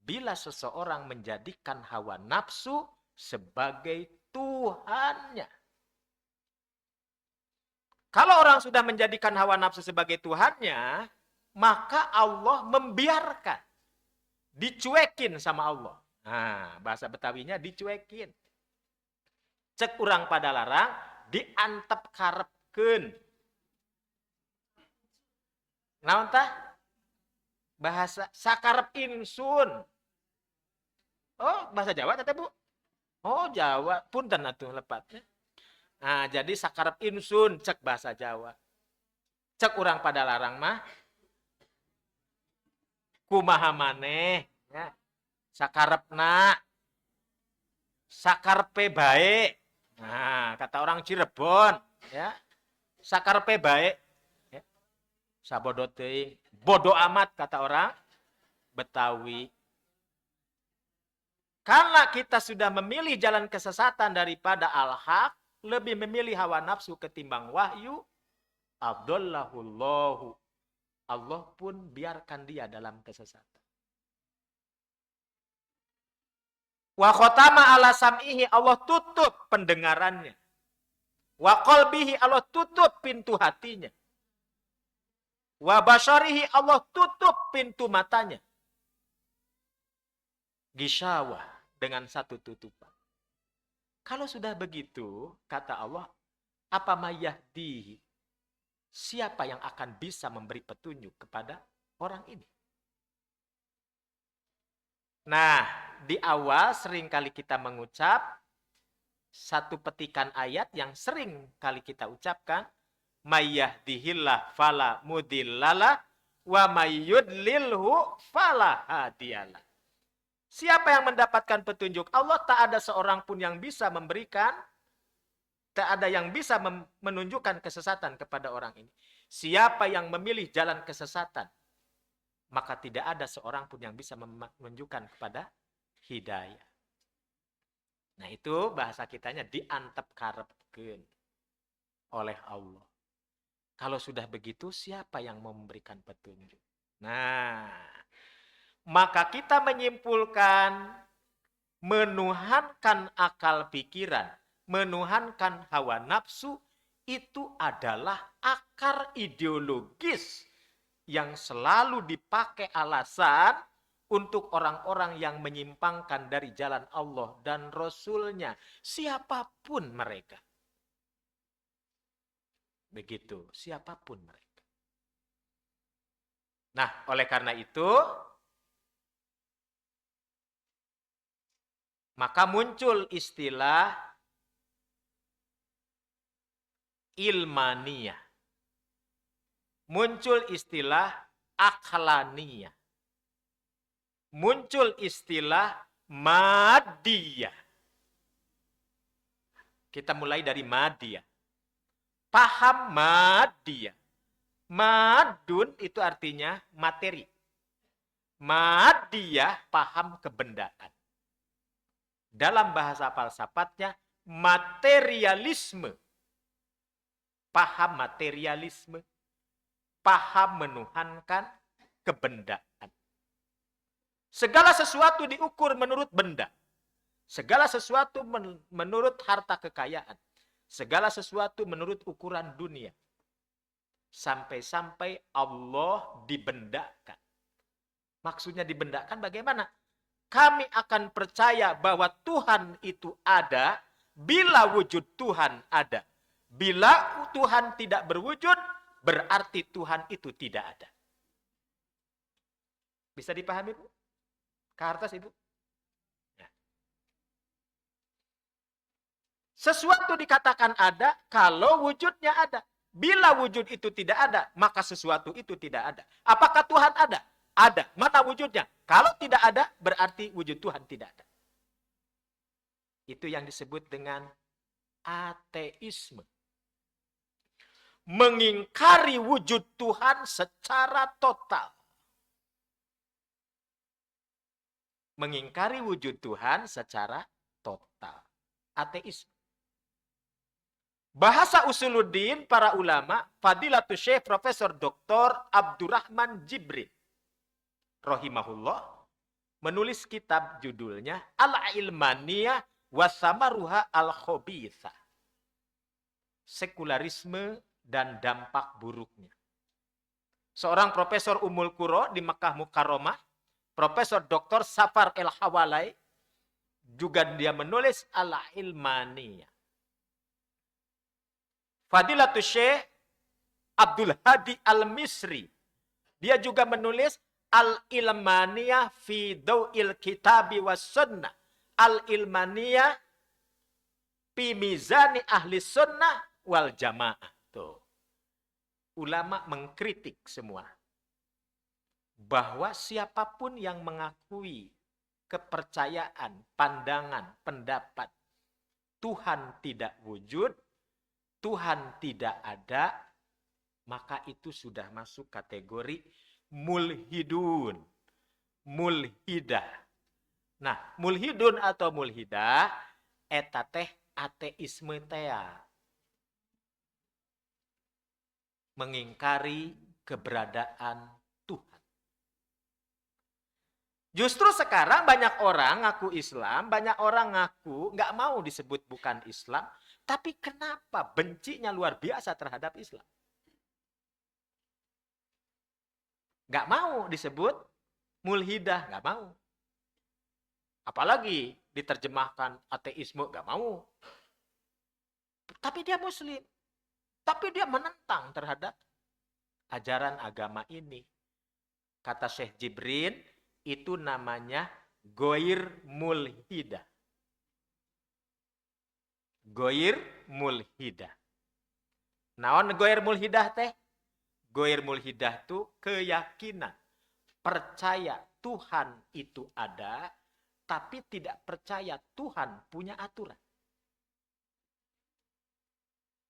bila seseorang menjadikan hawa nafsu sebagai Tuhannya? Kalau orang sudah menjadikan hawa nafsu sebagai Tuhannya, maka Allah membiarkan. Dicuekin sama Allah. Nah, bahasa Betawinya dicuekin. Cek urang pada larang, diantep karepkeun. Naon tah? Bahasa sakarep insun. Oh, bahasa Jawa teh, Bu? Oh, Jawa. Punten atuh lepatnya. Nah, jadi sakarep insun cek bahasa Jawa. Cek urang pada larang mah kumaha maneh ya. Sakarepna sakarepe bae. Nah, kata orang Cirebon ya. Sakarepe bae ya. Sabodo teuing, bodo amat kata orang Betawi. Karena kita sudah memilih jalan kesesatan daripada al-haq, lebih memilih hawa nafsu ketimbang wahyu, Abdullahullahu. Allah pun biarkan dia dalam kesesatan. Wa khotama ala sam'ihi, Allah tutup pendengarannya. Wa qalbihi, Allah tutup pintu hatinya. Wa basyarihi, Allah tutup pintu matanya. Gisyawah, dengan satu tutupan. Kalau sudah begitu, kata Allah, apa mayahdihi? Siapa yang akan bisa memberi petunjuk kepada orang ini? Nah, di awal seringkali kita mengucap satu petikan ayat yang sering kali kita ucapkan, mayyahdihillah fala mudhillalah wa mayyudlilhu fala hadiyalah. Siapa yang mendapatkan petunjuk Allah, tak ada seorang pun yang bisa memberikan, tak ada yang bisa menunjukkan kesesatan kepada orang ini. Siapa yang memilih jalan kesesatan, maka tidak ada seorang pun yang bisa menunjukkan kepada hidayah. Nah, itu bahasa kitanya diantep karepkeun oleh Allah. Kalau sudah begitu, siapa yang memberikan petunjuk? Nah, maka kita menyimpulkan menuhankan akal pikiran, menuhankan hawa nafsu, itu adalah akar ideologis yang selalu dipakai alasan untuk orang-orang yang menyimpangkan dari jalan Allah dan Rasul-Nya, siapapun mereka. Begitu, siapapun mereka. Nah, oleh karena itu, maka muncul istilah ilmaniyah. Muncul istilah aklaniyah. Muncul istilah madiyah. Kita mulai dari madiyah. Paham madiyah. Madun itu artinya materi. Madiyah paham kebendaan. Dalam bahasa falsafatnya materialisme. Paham materialisme. Paham menuhankan kebendaan. Segala sesuatu diukur menurut benda. Segala sesuatu menurut harta kekayaan. Segala sesuatu menurut ukuran dunia. Sampai-sampai Allah dibendakan. Maksudnya dibendakan bagaimana? Kami akan percaya bahwa Tuhan itu ada bila wujud Tuhan ada. Bila Tuhan tidak berwujud, berarti Tuhan itu tidak ada. Bisa dipahami, Bu? Kartas, Ibu? Ya. Sesuatu dikatakan ada kalau wujudnya ada. Bila wujud itu tidak ada, maka sesuatu itu tidak ada. Apakah Tuhan ada? Ada. Mana wujudnya? Kalau tidak ada, berarti wujud Tuhan tidak ada. Itu yang disebut dengan ateisme. Mengingkari wujud Tuhan secara total. Mengingkari wujud Tuhan secara total. Ateisme. Bahasa usuluddin para ulama, Fadilatul Syekh Profesor Dr. Abdurrahman Jibril rahimahullah menulis kitab judulnya Al-Ilmaniyah Wasamaruha Al-Khobitha. Sekularisme dan dampak buruknya. seorang Profesor Ummul Qura di Makkah Mukarramah, Profesor Dr. Safar El-Hawalai, juga dia menulis Al-Ilmaniyah. Fadilatul Syekh Abdul Hadi Al-Misri, dia juga menulis Al-Ilmaniyah fi Daw'il Kitabi was Sunnah. Al-Ilmaniyah fi Mizani Ahli Sunnah wal Jamaah. Tuh. Ulama mengkritik semua bahwa siapapun yang mengakui kepercayaan, pandangan, pendapat Tuhan tidak wujud, Tuhan tidak ada, maka itu sudah masuk kategori mulhidun, mulhidah. Nah, mulhidun atau mulhidah eta teh ateisme tea. Mengingkari keberadaan Tuhan. Justru sekarang banyak orang ngaku Islam, banyak orang ngaku nggak mau disebut bukan Islam, tapi kenapa bencinya luar biasa terhadap Islam? Nggak mau disebut mulhidah, nggak mau. Apalagi diterjemahkan ateisme, nggak mau. Tapi dia Muslim. Tapi dia menentang terhadap ajaran agama ini. Kata Syekh Jibrin, itu namanya goir mulhidah. Goir mulhidah. Naon goir mulhidah teh? Goir mulhidah itu keyakinan. Percaya Tuhan itu ada, tapi tidak percaya Tuhan punya aturan.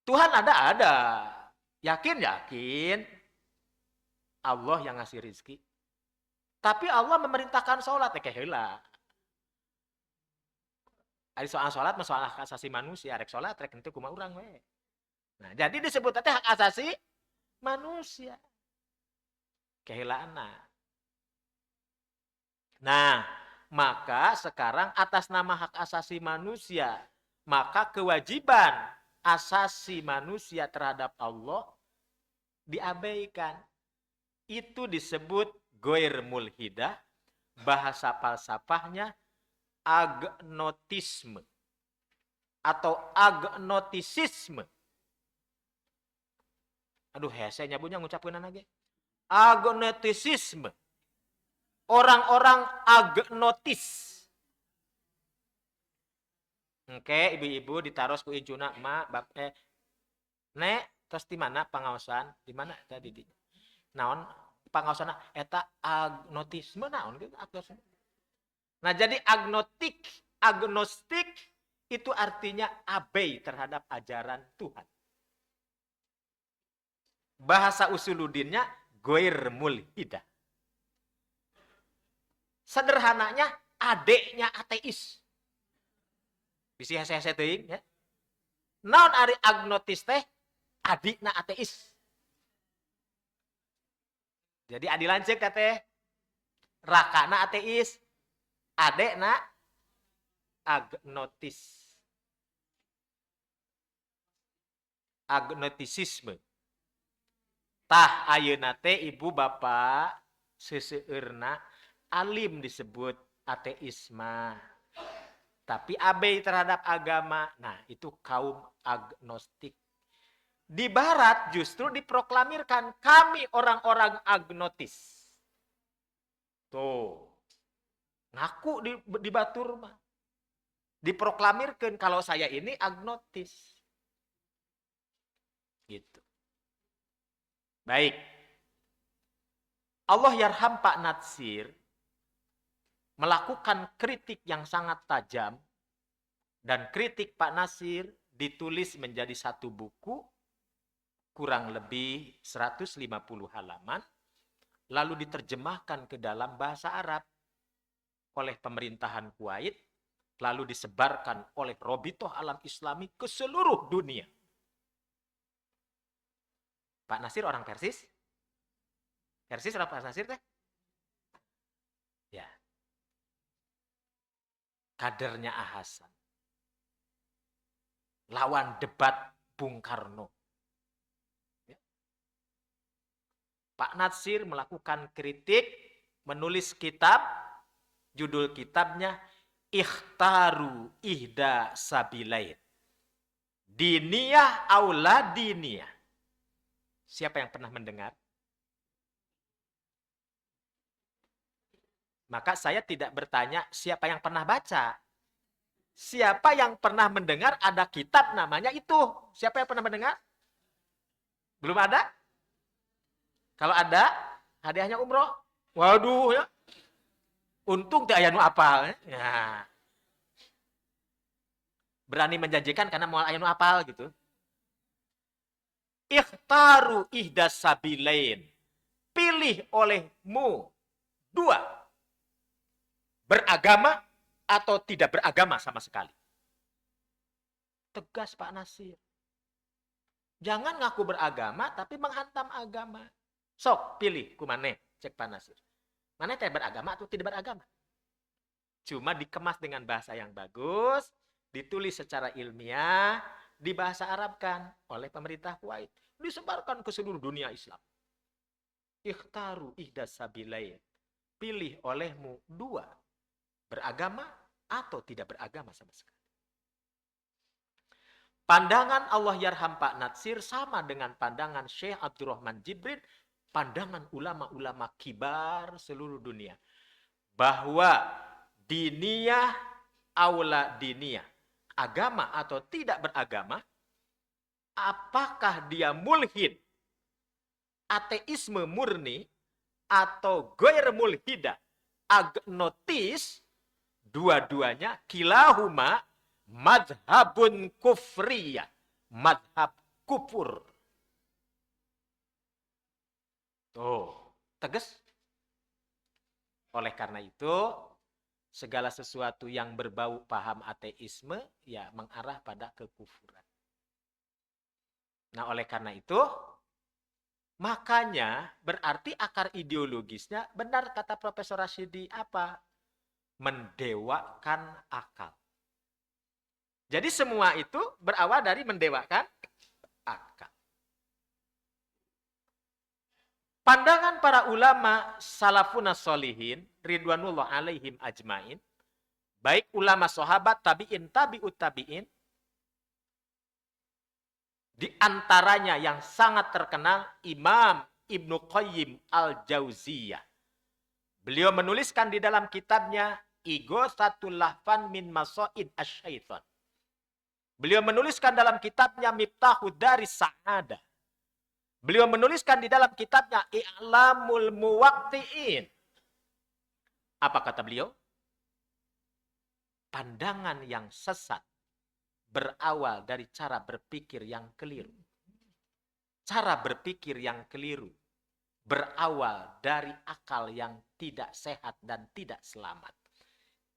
Tuhan ada. Yakin. Allah yang ngasih rizki. Tapi Allah memerintahkan sholat. Heula. Ari soal sholat, soal hak asasi manusia. Rek sholat, rek itu kuma urang we. Nah, jadi disebut teh hak asasi manusia. Kehilaana. Nah, maka sekarang atas nama hak asasi manusia, maka kewajiban asasi manusia terhadap Allah diabaikan. Itu disebut goir mulhidah, bahasa falsafahnya agnotisme atau agnotisisme. Aduh, hese nyabunya ngucapkeun lagi. Agnotisisme. Orang-orang agnotis. Oke, ibu-ibu ditaros ku ijuna ma bab nek tos di mana pangaosan? Di mana tadi di? Naon pangaosana eta agnotisme naon gitu agnostik. Nah, jadi agnostik itu artinya abai terhadap ajaran Tuhan. Bahasa usuludinnya goir mulhidah. Sederhananya adeknya ateis. Bisi hese-hese teuing ya. Naon ari agnotis teh adikna ateis. Jadi adi lanceuk teh rakana ateis, adekna agnotis. Agnotisisme. Tah ayeuna teh ibu bapak seseueurna alim disebut ateisme. Tapi abai terhadap agama. Nah, itu kaum agnostik. Di barat justru diproklamirkan kami orang-orang agnotis. Tuh. Ngaku di batur mah. Diproklamirkan kalau saya ini agnotis. Gitu. Baik. Allah yarham Pak Natsir melakukan kritik yang sangat tajam, dan kritik Pak Natsir ditulis menjadi satu buku kurang lebih 150 halaman, lalu diterjemahkan ke dalam bahasa Arab oleh pemerintahan Kuwait, lalu disebarkan oleh Robitoh Alam Islami ke seluruh dunia. Pak Natsir orang Persis? Persis orang Pak Natsir teh? Ya. Kadernya Ahasan. Lawan debat Bung Karno. Ya. Pak Natsir melakukan kritik, menulis kitab, judul kitabnya Ikhtaru Ihda Sabilain. Diniyah aula diniyah. Siapa yang pernah mendengar? Maka saya tidak bertanya siapa yang pernah baca. Siapa yang pernah mendengar ada kitab namanya itu? Siapa yang pernah mendengar? Belum ada? Kalau ada, hadiahnya umroh. Waduh ya. Untung tidak ayanu apal. Ya. Berani menjanjikan karena mau ayanu apal gitu. Ikhtaru ihdas sabilain. Pilih olehmu dua. Beragama atau tidak beragama sama sekali. Tegas Pak Natsir. Jangan ngaku beragama tapi menghantam agama. Sok pilih kumane, cek Pak Natsir. Mana teh beragama atau tidak beragama? Cuma dikemas dengan bahasa yang bagus, ditulis secara ilmiah, dibahasa Arabkan oleh pemerintah Kuwait, disebarkan ke seluruh dunia Islam. Ikhtaru ihdas sabilain. Pilih olehmu dua, beragama atau tidak beragama sama sekali. Pandangan Allah yarham Pak Natsir sama dengan pandangan Syekh Abdurrahman Jibril, pandangan ulama-ulama kibar seluruh dunia. Bahwa diniyah aula diniyah, agama atau tidak beragama, apakah dia mulhid, ateisme murni, atau goir mulhida, agnotis, dua-duanya kilahuma madhabun kufriyah, madhab kufur. Tuh, tegas. Oleh karena itu, segala sesuatu yang berbau paham ateisme, ya mengarah pada kekufuran. Nah, oleh karena itu, makanya berarti akar ideologisnya benar kata Profesor Rasyidi apa? Mendewakan akal. Jadi semua itu berawal dari mendewakan akal. Pandangan para ulama salafun sholihin ridwanullah alaihim ajmain, baik ulama sahabat, tabi'in, tabi'ut tabi'in, di antaranya yang sangat terkenal Imam Ibnu Qayyim al-Jauziyah. Beliau menuliskan di dalam kitabnya Ighatsatul Lahfan min Masaid Asy-Syaitan. Beliau menuliskan dalam kitabnya Miftahud Daris Sa'adah. Beliau menuliskan di dalam kitabnya I'lamul Muwaqqi'in. Apa kata beliau? Pandangan yang sesat berawal dari cara berpikir yang keliru. Cara berpikir yang keliru berawal dari akal yang tidak sehat dan tidak selamat.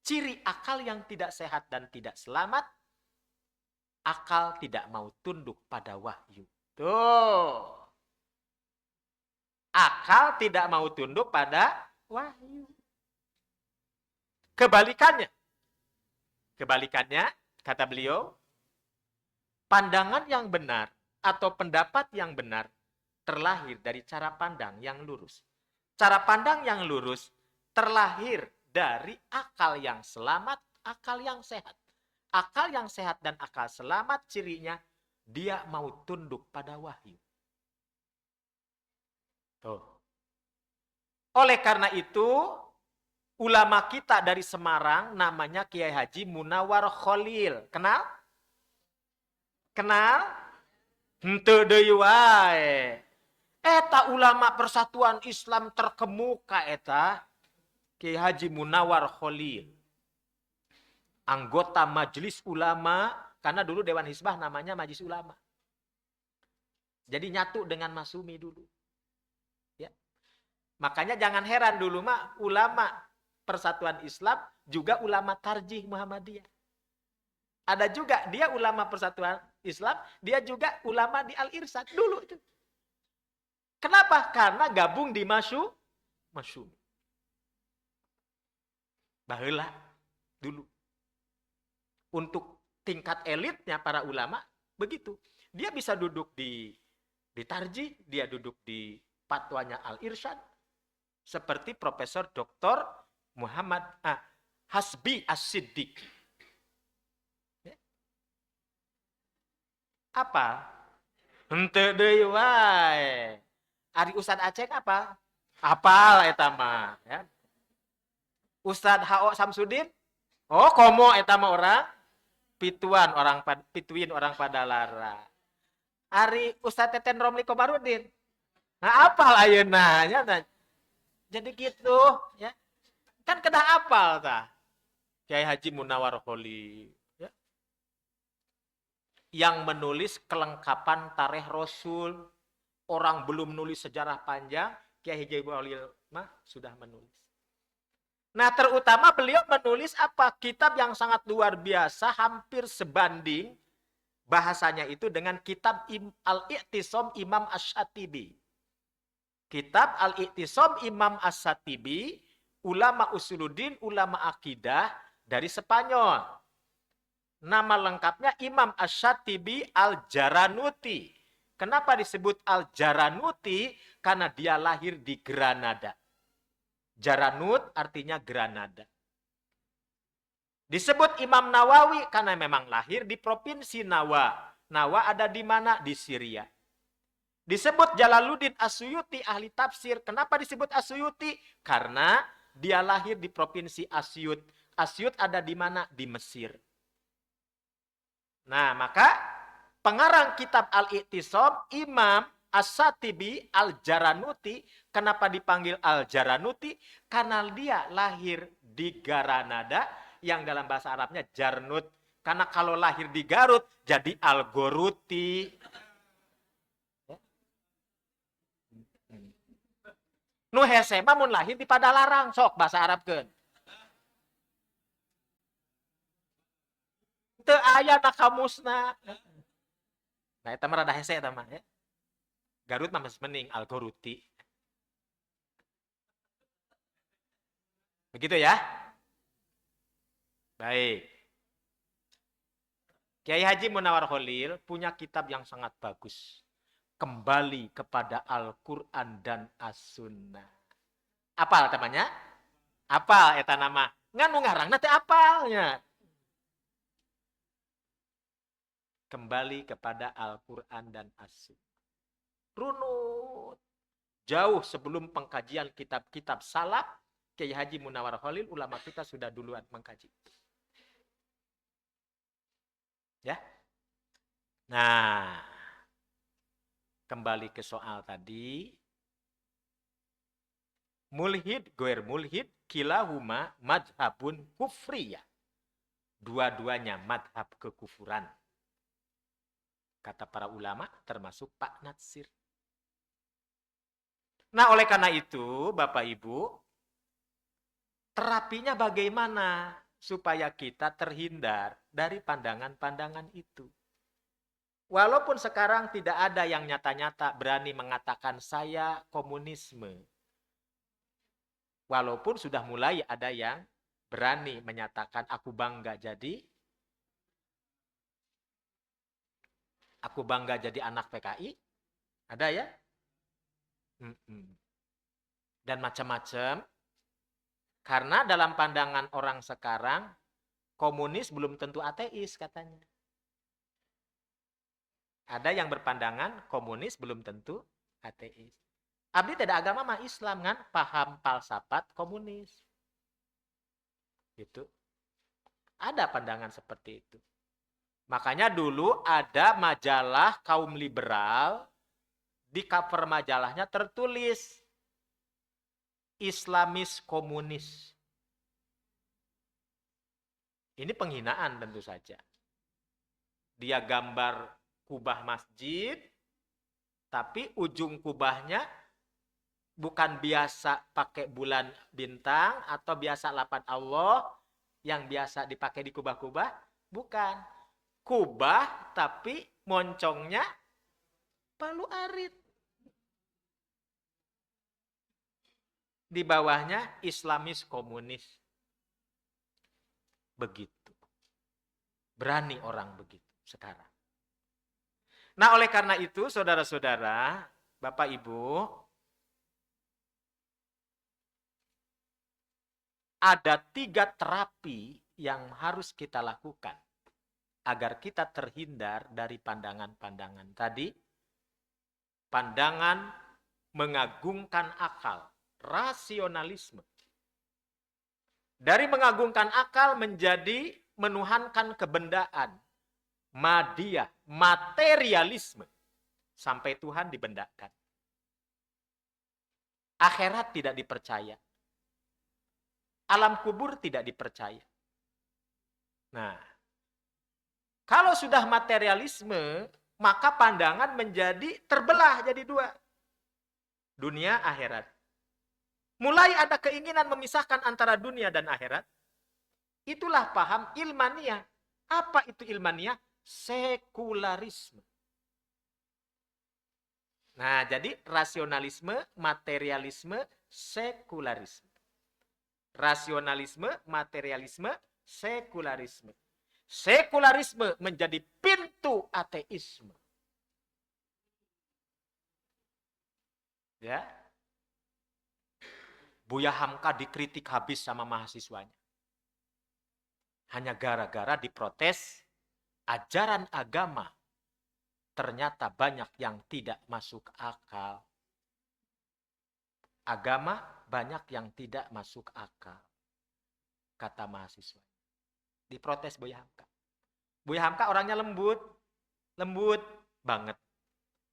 Ciri akal yang tidak sehat dan tidak selamat, akal tidak mau tunduk pada wahyu. Tuh. Akal tidak mau tunduk pada wahyu. Kebalikannya, kata beliau, pandangan yang benar atau pendapat yang benar terlahir dari cara pandang yang lurus. Cara pandang yang lurus terlahir dari akal yang selamat, akal yang sehat. Akal yang sehat dan akal selamat cirinya dia mau tunduk pada wahyu. Tuh. Oleh karena itu, ulama kita dari Semarang namanya Kiai Haji Munawar Khalil. Kenal? Kenal? Henteu deui wae. Eta ulama Persatuan Islam terkemuka eta Kiai Haji Munawar Khalil. Anggota Majelis Ulama, karena dulu Dewan Hizbah namanya Majelis Ulama. Jadi nyatu dengan Masumi dulu. Ya. Makanya jangan heran dulu mah ulama Persatuan Islam juga ulama Tarjih Muhammadiyah. Ada juga dia ulama Persatuan Islam, dia juga ulama di Al-Irsyad dulu itu. Kenapa? Karena gabung di Masyumi. Baheula dulu. Untuk tingkat elitnya para ulama begitu. Dia bisa duduk di Tarjih, dia duduk di fatwanya Al-Irsyad, seperti Profesor Dr. Muhammad Hasbi As-Siddiqi. Apa? Henteu deui wae. Ari Ustad Aceh apa? Apal eta mah, ya. Ustad H.O. Samsudin? Oh, komo eta mah orang pituin orang Padalarang. Ari Ustad Teten Romli Komarudin. Nah, apal ayeuna nya. Jadi gitu, ya. Kan kedah apal tah. Kiai Haji Munawar Khalil, ya. Yang menulis kelengkapan tarikh Rasul. Orang belum nulis sejarah panjang, Kiai Haji Khalil mah sudah menulis. Nah, terutama beliau menulis apa? Kitab yang sangat luar biasa, hampir sebanding bahasanya itu dengan kitab Al-I'tisam Imam Asy-Syatibi. Kitab Al-I'tisam Imam Asy-Syatibi, ulama usuluddin, ulama akidah dari Spanyol. Nama lengkapnya Imam Asy-Syatibi Al-Jaranuti. Kenapa disebut Al-Jaranuti? Karena dia lahir di Granada. Jaranut artinya Granada. Disebut Imam Nawawi karena memang lahir di provinsi Nawa. Nawa ada di mana? Di Syria. Disebut Jalaluddin Asyuti ahli tafsir. Kenapa disebut Asyuti? Karena dia lahir di provinsi Asyut. Asyut ada di mana? Di Mesir. Nah, maka pengarang kitab Al-I'tisam Imam As-Syatibi Al-Jaranuti. Kenapa dipanggil Al-Jaranuti? Karena dia lahir di Granada yang dalam bahasa Arabnya Jarnut. Karena kalau lahir di Garut jadi Al-Goruti. Nu hese mah mun lahir di Padalarang sok bahasa Arabkeun. Teu aya na kamusna. Nah, eta mah rada hese eta mah ya. Garut mah masih mending Al-Goruti. Begitu ya? Baik. Kiai Haji Munawar Khalil punya kitab yang sangat bagus. Kembali kepada Al-Quran dan As-Sunnah. Apal namanya? Apal eta nama. Ngan nu ngarangna teh apalnya. Kembali kepada Al-Quran dan As-Sunnah. Runut. Jauh sebelum pengkajian kitab-kitab salaf, Kiai Haji Munawar Khalil, ulama kita sudah duluan mengkaji. Ya. Nah, kembali ke soal tadi. Mulhid, goer mulhid, kilahuma madhabun kufriyah. Dua-duanya madhab kekufuran. Kata para ulama, termasuk Pak Natsir. Nah, oleh karena itu, Bapak Ibu, terapinya bagaimana supaya kita terhindar dari pandangan-pandangan itu. Walaupun sekarang tidak ada yang nyata-nyata berani mengatakan saya komunisme. Walaupun sudah mulai ada yang berani menyatakan aku bangga jadi anak PKI. Ada ya? Dan macam-macam. Karena dalam pandangan orang sekarang, komunis belum tentu ateis katanya. Ada yang berpandangan komunis belum tentu ateis. Abdi tidak agama mah Islam kan, paham falsafat komunis. Gitu. Ada pandangan seperti itu. Makanya dulu ada majalah kaum liberal, di cover majalahnya tertulis Islamis komunis. Ini penghinaan tentu saja. Dia gambar kubah masjid, tapi ujung kubahnya bukan biasa pakai bulan bintang atau biasa lapan Allah yang biasa dipakai di kubah-kubah, bukan. Kubah tapi moncongnya palu arit. Di bawahnya Islamis komunis. Begitu. Berani orang begitu sekarang. Nah, oleh karena itu, saudara-saudara, Bapak Ibu, ada 3 terapi yang harus kita lakukan agar kita terhindar dari pandangan-pandangan tadi. Pandangan mengagungkan akal, rasionalisme. Dari mengagungkan akal menjadi menuhankan kebendaan, madiyah, materialisme. Sampai Tuhan dibendakan. Akhirat tidak dipercaya. Alam kubur tidak dipercaya. Nah, kalau sudah materialisme, maka pandangan menjadi terbelah jadi 2. Dunia, akhirat. Mulai ada keinginan memisahkan antara dunia dan akhirat. Itulah paham ilmaniyah. Apa itu ilmaniyah? Sekularisme. Nah, jadi rasionalisme, materialisme, sekularisme. Rasionalisme, materialisme, sekularisme. Sekularisme menjadi pintu ateisme. Ya. Buya Hamka dikritik habis sama mahasiswanya. Hanya gara-gara diprotes ajaran agama. Ternyata banyak yang tidak masuk akal. Agama banyak yang tidak masuk akal. Kata mahasiswa. Diprotes Buya Hamka. Buya Hamka orangnya lembut. Lembut banget.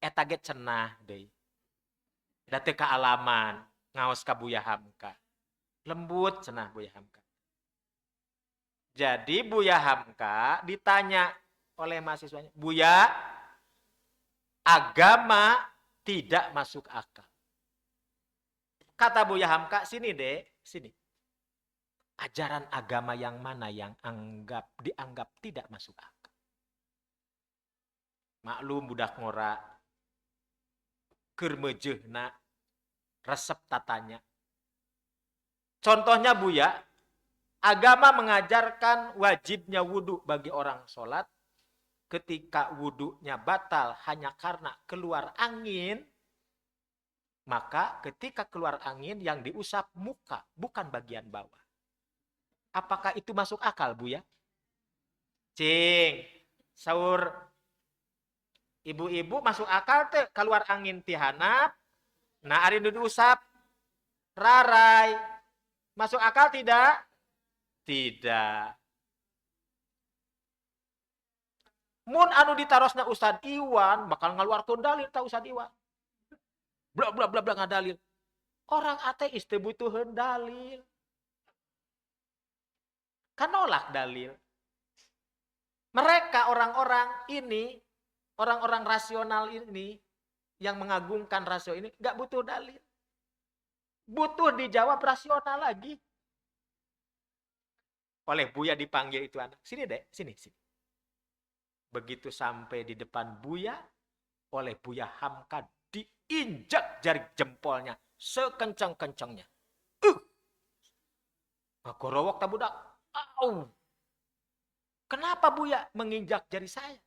Eta ge cenah deui. Da teu kaalaman ngaos ka Buya Hamka. Lembut cenah Buya Hamka. Jadi Buya Hamka ditanya oleh mahasiswanya, "Buya, agama tidak masuk akal." Kata Buya Hamka, "Sini deh, sini. Ajaran agama yang mana yang dianggap tidak masuk akal?" Maklum budak ngora keur meujeuhna resep tatanya. Contohnya Buya, agama mengajarkan wajibnya wudhu bagi orang sholat. Ketika wudhunya batal hanya karena keluar angin, maka ketika keluar angin yang diusap muka, bukan bagian bawah. Apakah itu masuk akal, Buya? Cing, saur ibu-ibu masuk akal teh keluar angin tihanap, nah ari nu diusap rarai. Masuk akal tidak? Tidak. Mun anu ditarosna Ustad Iwan bakal ngaluarkeun dalil ta Ustad Iwan. Bla bla bla bla ngadalil. Orang ateis teh butuheun dalil. Kan nolak dalil. Mereka orang-orang ini, orang-orang rasional ini yang mengagungkan rasio ini enggak butuh dalil. Butuh dijawab rasional lagi. Oleh Buya dipanggil itu anak. Sini deh, sini, sini. Begitu sampai di depan Buya, oleh Buya Hamka diinjak jari jempolnya sekencang-kencangnya. Ngagorowok tak budak. Au. Kenapa Buya menginjak jari saya?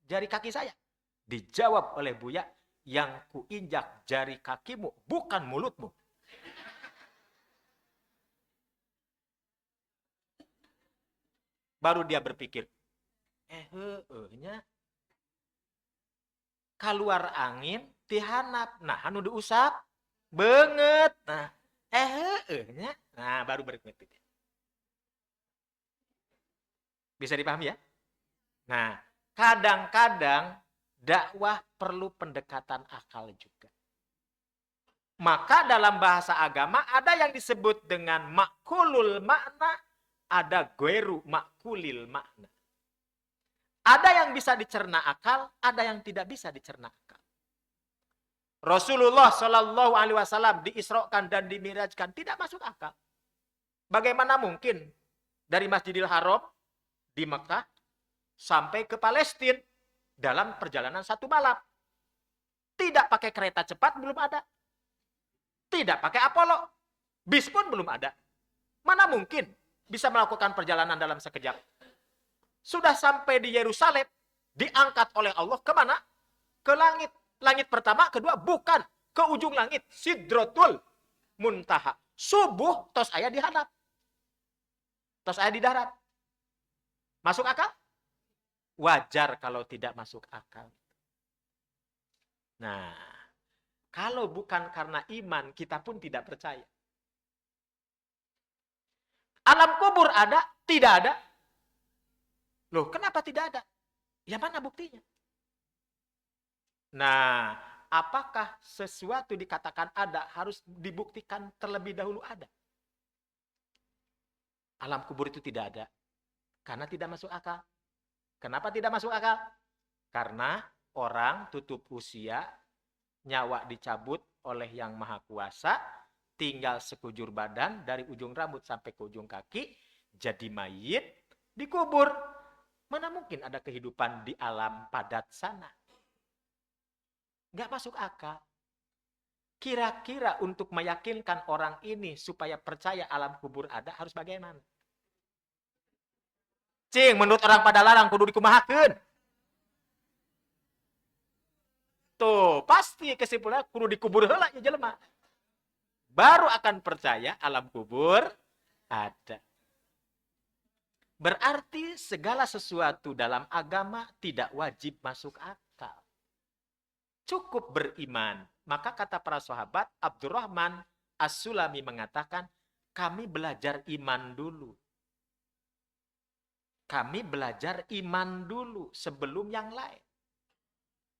Jari kaki saya? Dijawab oleh Buya, yang kuinjak jari kakimu bukan mulutmu. Baru dia berpikir, keluar angin tihanap, nah anu diusap banget, nah nya, nah baru berpikir. Bisa dipahami ya? Nah, kadang-kadang dakwah perlu pendekatan akal juga. Maka dalam bahasa agama ada yang disebut dengan makulul makna, ada goeru makulil makna. Ada yang bisa dicerna akal, ada yang tidak bisa dicerna akal. Rasulullah Shallallahu Alaihi Wasallam diisrokan dan dimirajkan tidak masuk akal. Bagaimana mungkin dari Masjidil Haram di Mekah sampai ke Palestina dalam perjalanan 1 malam? Tidak pakai kereta cepat belum ada. Tidak pakai Apollo. Bis pun belum ada. Mana mungkin bisa melakukan perjalanan dalam sekejap? Sudah sampai di Yerusalem, diangkat oleh Allah kemana? Ke langit. Langit pertama, kedua, bukan. Ke ujung langit. Sidratul Muntaha. Subuh, tos aya dihanap. Terus aya di darat. Masuk akal? Wajar kalau tidak masuk akal. Nah, kalau bukan karena iman, kita pun tidak percaya. Alam kubur ada? Tidak ada. Loh, kenapa tidak ada? Ya mana buktinya? Nah, apakah sesuatu dikatakan ada harus dibuktikan terlebih dahulu ada? Alam kubur itu tidak ada. Karena tidak masuk akal. Kenapa tidak masuk akal? Karena orang tutup usia, nyawa dicabut oleh Yang Maha Kuasa, tinggal sekujur badan dari ujung rambut sampai ke ujung kaki, jadi mayit, dikubur. Mana mungkin ada kehidupan di alam padat sana? Nggak masuk akal. Kira-kira untuk meyakinkan orang ini supaya percaya alam kubur ada harus bagaimana? Cing, menurut orang pada larang kudu dikumahakeun. Tuh, pasti kesimpulannya kudu dikubur heula ya jelema. Baru akan percaya alam kubur ada. Berarti segala sesuatu dalam agama tidak wajib masuk akal. Cukup beriman. Maka kata para sahabat, Abdurrahman As-Sulami mengatakan, kami belajar iman dulu. Kami belajar iman dulu sebelum yang lain.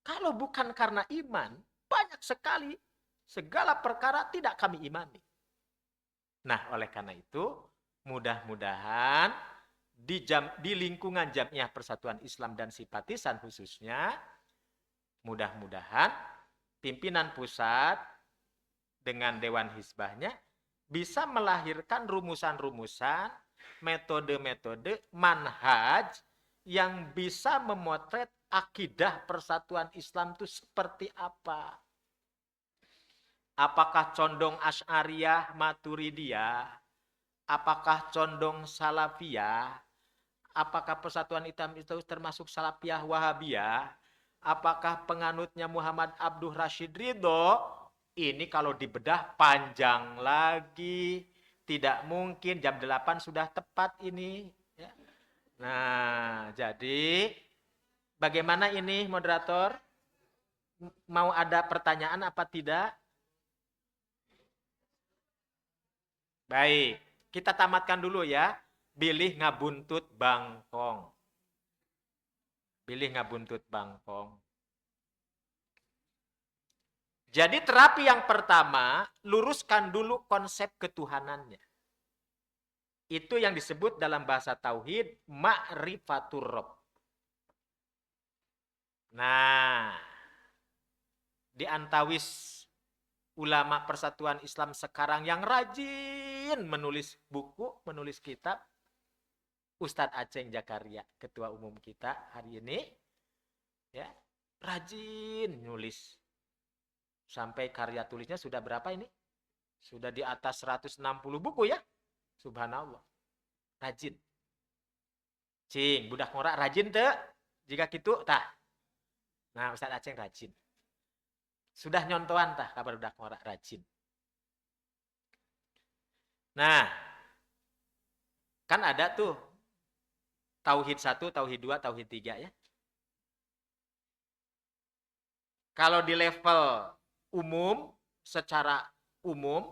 Kalau bukan karena iman, banyak sekali segala perkara tidak kami imani. Nah, oleh karena itu, mudah-mudahan di lingkungan Jamiah Persatuan Islam dan Simpatisan khususnya, mudah-mudahan pimpinan pusat dengan Dewan Hizbahnya bisa melahirkan rumusan-rumusan, metode-metode, manhaj yang bisa memotret akidah persatuan Islam itu seperti apa. Apakah condong Asy'ariyah, Maturidiyah? Apakah condong Salafiyah? Apakah persatuan Islam itu termasuk Salafiyah Wahabiyah? Apakah penganutnya Muhammad Abduh Rashid Ridho? Ini kalau dibedah panjang lagi. Tidak mungkin jam 8 sudah tepat ini. Nah, jadi bagaimana ini moderator? Mau ada pertanyaan apa tidak? Baik, kita tamatkan dulu ya. Bilih ngabuntut bangkong. Bilih ngabuntut bangkong. Jadi terapi yang pertama, luruskan dulu konsep ketuhanannya. Itu yang disebut dalam bahasa tauhid ma'rifatur Rabb. Nah, di antawis ulama persatuan Islam sekarang yang rajin menulis buku, menulis kitab, Ustadz Aceng Jakaria, ketua umum kita hari ini, ya, rajin nulis. Sampai karya tulisnya sudah berapa ini? Sudah di atas 160 buku ya. Subhanallah. Rajin. Cing, budak ngorak rajin teh. Jika gitu, tah. Nah, Ustadz Aceng rajin. Sudah nyontohan tah kabar budak ngorak rajin. Nah, kan ada tuh Tauhid 1, Tauhid 2, Tauhid 3 ya. Kalau di level umum, secara umum,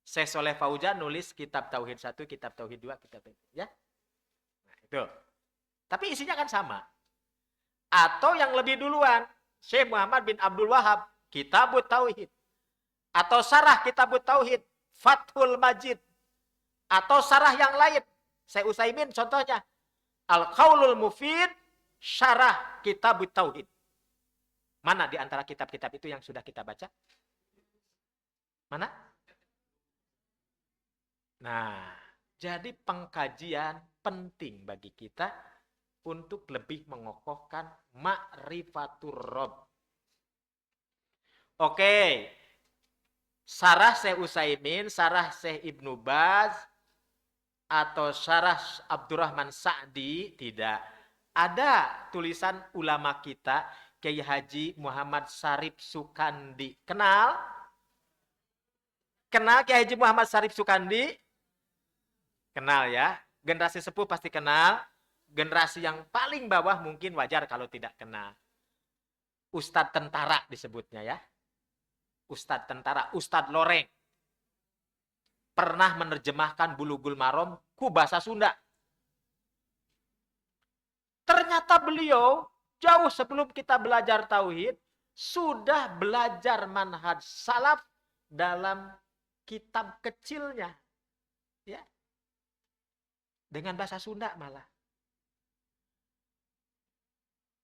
Syekh Soleh Fauzan nulis kitab Tauhid 1, kitab Tauhid 2, kitab ya. Nah, itu. Tapi isinya kan sama. Atau yang lebih duluan, Syekh Muhammad bin Abdul Wahab, Kitabut Tauhid. Atau sarah Kitabut Tauhid, Fathul Majid. Atau sarah yang lain, Syekh Utsaimin contohnya, Al-Qaulul Mufid, syarah Kitabut Tauhid. Mana di antara kitab-kitab itu yang sudah kita baca? Mana? Nah, jadi pengkajian penting bagi kita untuk lebih mengokohkan ma'rifatur Rabb. Oke. Sarah Syekh Utsaimin, sarah Syekh Ibnu Baz, atau sarah Abdurrahman Sa'di, tidak. Ada tulisan ulama kita, Kiai Haji Muhammad Syarif Sukandi. Kenal? Kenal Kiai Haji Muhammad Syarif Sukandi? Kenal ya. Generasi sepuh pasti kenal. Generasi yang paling bawah mungkin wajar kalau tidak kenal. Ustadz tentara disebutnya ya. Ustadz tentara, Ustadz Loreng. Pernah menerjemahkan Bulughul Maram ku bahasa Sunda. Ternyata beliau jauh sebelum kita belajar tauhid sudah belajar manhaj salaf dalam kitab kecilnya. Ya. Dengan bahasa Sunda malah.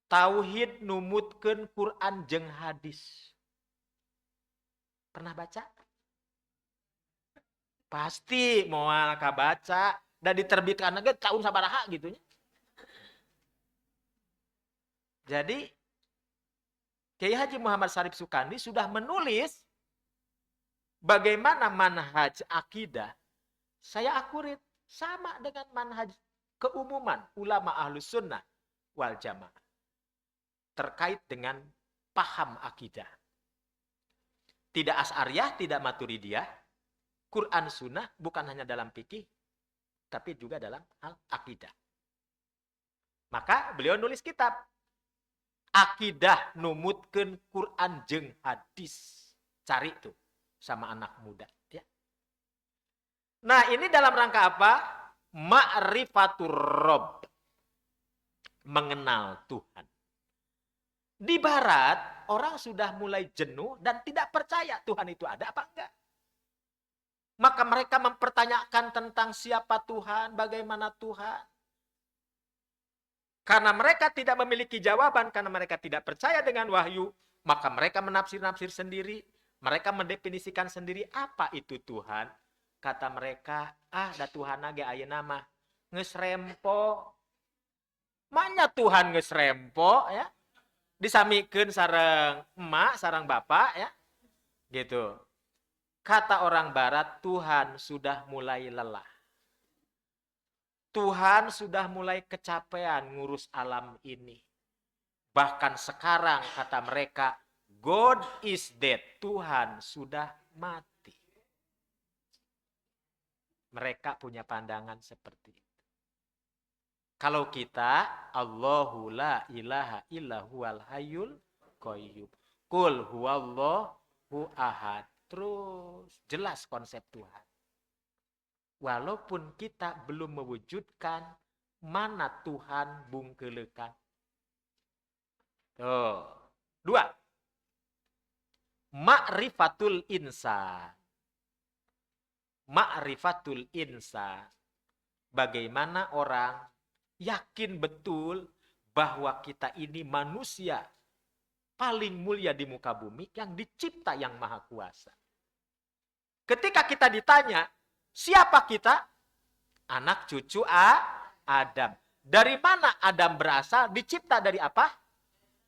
Tauhid numutkeun Quran jeung hadis. Pernah baca? Pasti moal kabaca dan diterbitkan lagi tahun sabaraha gitu nya. Jadi Kiai Haji Muhammad Syarif Sukandi sudah menulis bagaimana manhaj akidah. Saya akurat sama dengan manhaj keumuman ulama Ahlus Sunnah wal Jamaah terkait dengan paham akidah. Tidak Asy'ariyah, tidak Maturidiyah, Quran Sunnah bukan hanya dalam fikih, tapi juga dalam hal akidah. Maka beliau nulis kitab Akidah numutkeun Quran jeung hadis. Cari tuh sama anak muda. Ya. Nah ini dalam rangka apa? Ma'rifatur Rabb. Mengenal Tuhan. Di barat, orang sudah mulai jenuh dan tidak percaya Tuhan itu ada apa enggak. Maka mereka mempertanyakan tentang siapa Tuhan, bagaimana Tuhan. Karena mereka tidak memiliki jawaban, karena mereka tidak percaya dengan wahyu, maka mereka menafsir-nafsir sendiri, mereka mendefinisikan sendiri apa itu Tuhan. Kata mereka, da Tuhan age ayeuna mah geus rempo. Manya Tuhan geus rempo ya. Disamikeun sareng emak, sareng bapak ya. Gitu. Kata orang barat, Tuhan sudah mulai lelah. Tuhan sudah mulai kecapean ngurus alam ini. Bahkan sekarang kata mereka, God is dead. Tuhan sudah mati. Mereka punya pandangan seperti itu. Kalau kita, Allahu la ilaha illa huwal hayyul qayyum. Qul huwallahu ahad. Terus jelas konsep Tuhan. Walaupun kita belum mewujudkan mana Tuhan bungkelekan. Tuh. 2. Ma'rifatul insan. Ma'rifatul insan. Bagaimana orang yakin betul bahwa kita ini manusia paling mulia di muka bumi yang dicipta yang maha kuasa. Ketika kita ditanya, siapa kita? Anak cucu Adam. Dari mana Adam berasal? Dicipta dari apa?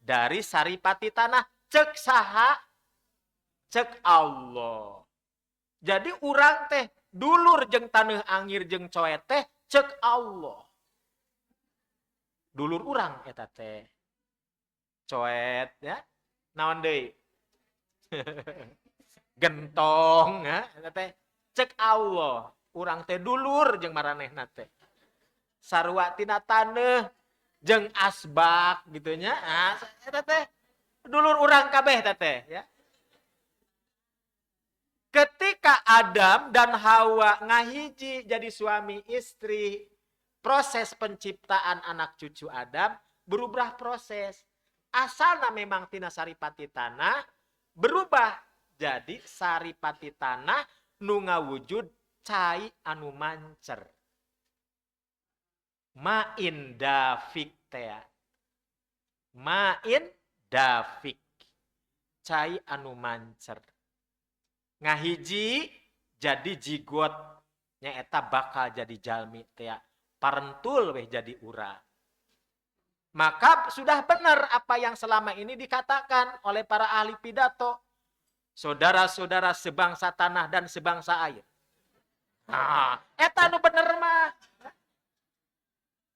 Dari saripati tanah. Cek saha? Cek Allah. Jadi urang teh dulur jeung taneuh angir jeung coet teh cek Allah. Dulur urang eta teh. Coet ya. Naon deui? Gentong ya, eta teh cek Allah, urang teh dulur jeung maranehna teh. Sarua tina taneuh jeung asbak gitu nya. Ah, eta teh dulur urang kabeh eta teh ya. Ketika Adam dan Hawa ngahiji jadi suami istri, proses penciptaan anak cucu Adam berubah proses. Asalna memang tina saripati tanah, berubah jadi saripati tanah nu ngawujud cai anu mancer. Ma'in dafik teh. Ma'in dafik. Cai anu mancer. Ngahiji jadi jigot nyaeta bakal jadi jalmi teh. Parentul weh jadi urang. Maka sudah benar apa yang selama ini dikatakan oleh para ahli pidato. Saudara-saudara sebangsa tanah dan sebangsa air. Nah, eta nu bener mah.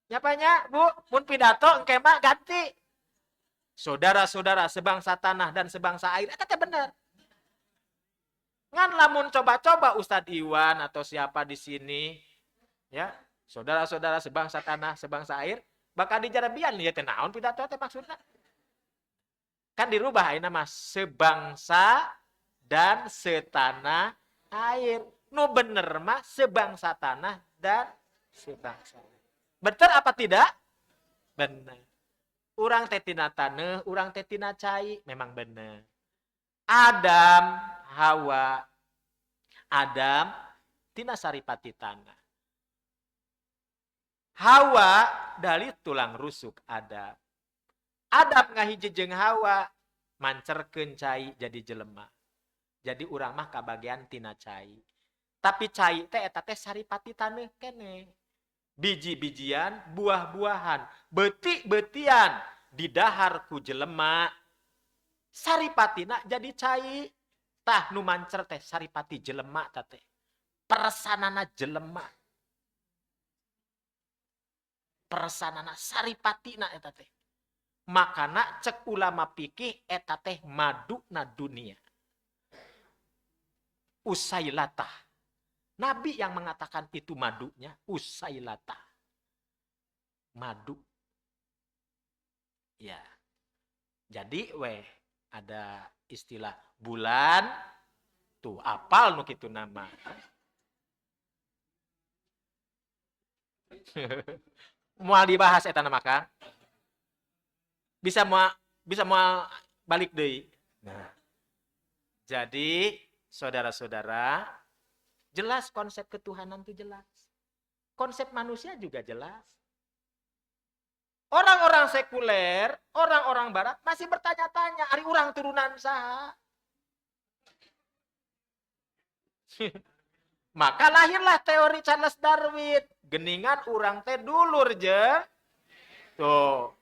Nyapanya, Bu? Mun pidato engke mah ganti. Saudara-saudara sebangsa tanah dan sebangsa air, eta teh bener. Ngan lamun coba-coba Ustadz Iwan atau siapa di sini, ya, Saudara-saudara sebangsa tanah, sebangsa air, bakal dijarabian ya teh naon pidato teh maksudna. Kan dirubah ayeuna mah sebangsa dan setanah air. Nu bener mah sebangsa tanah dan sebangsa air. Betul apa tidak? Bener. Urang teh tina taneuh, urang teh tina cai, memang bener. Adam, Hawa, Adam tina saripati tanah. Hawa dari tulang rusuk Adam. Adam ngahiji jeung Hawa mancerkeun cai jadi jelema. Jadi urang mah kabagian tina cai. Tapi cai teh eta teh saripati taneuh keneh. Biji-bijian, buah-buahan, beuti-beutian didahar ku jelema. Saripatina jadi cai. Tah nu mancer teh saripati jelema tah teh. Persanana jelema. Persanana saripatina eta teh. Makana cek ulama fikih eta teh maduna dunia. Usailatah. Nabi yang mengatakan itu madunya usailatah. Madu. Ya. Jadi ada istilah bulan tuh apal nu kitu nama. Moal dibahas eta nama Kang. Bisa mau balik deui. Nah. Jadi saudara-saudara, jelas konsep ketuhanan itu jelas. Konsep manusia juga jelas. Orang-orang sekuler, orang-orang barat masih bertanya-tanya, ari urang turunan saha? Maka lahirlah teori Charles Darwin. Geningan urang teh dulur jeung. Tuh.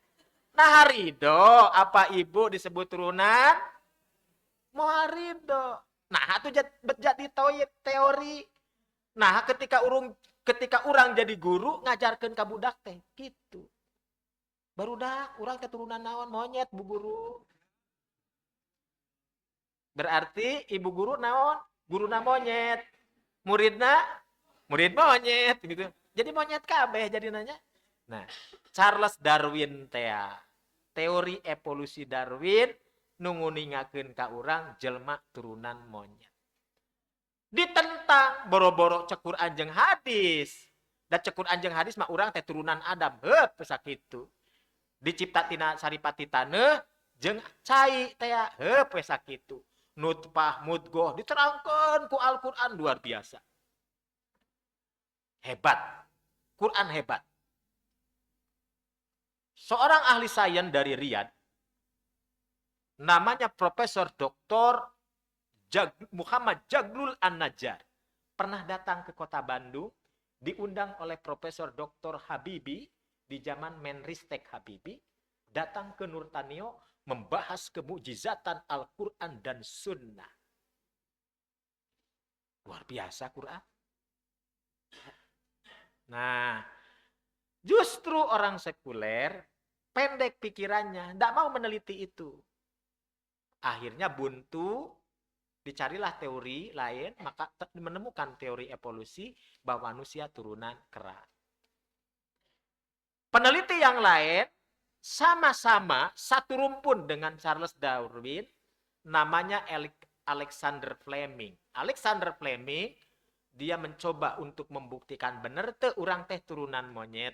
Nah harido, apa ibu disebut turunan? Moal ridho. Nah, itu jadi teori. Nah, ketika orang jadi guru ngajarkeun ka budak teh gitu. Barudak urang keturunan naon monyet Bu Guru. Berarti ibu guru naon? Guruna monyet. Murid monyet gitu. Jadi monyet kabeh jadi nanya. Nah, Charles Darwin teh teori evolusi Darwin nu nguningakeun ka urang jelema turunan monyet. Ditentang boro-boro cek Quran jeung hadis. Da cek Quran jeung hadis mah urang teh turunan Adam. Heup sakitu. Dicipta tina saripati taneuh jeung cai teh heup we sakitu. Nutfah mudghah diterangkeun ku Al-Qur'an luar biasa. Hebat. Quran hebat. Seorang ahli sains dari Riyadh namanya Profesor Dr. Muhammad Jaglul An-Najjar pernah datang ke kota Bandung, diundang oleh Profesor Dr. Habibie di zaman Menristek Habibie, datang ke Nurtanio membahas kemujizatan Al-Quran dan Sunnah. Luar biasa Quran. Nah, justru orang sekuler pendek pikirannya, tidak mau meneliti itu. Akhirnya buntu, dicarilah teori lain, maka menemukan teori evolusi bahwa manusia turunan kera. Peneliti yang lain sama-sama satu rumpun dengan Charles Darwin, namanya Alexander Fleming. Alexander Fleming, dia mencoba untuk membuktikan benar teh urang teh turunan monyet.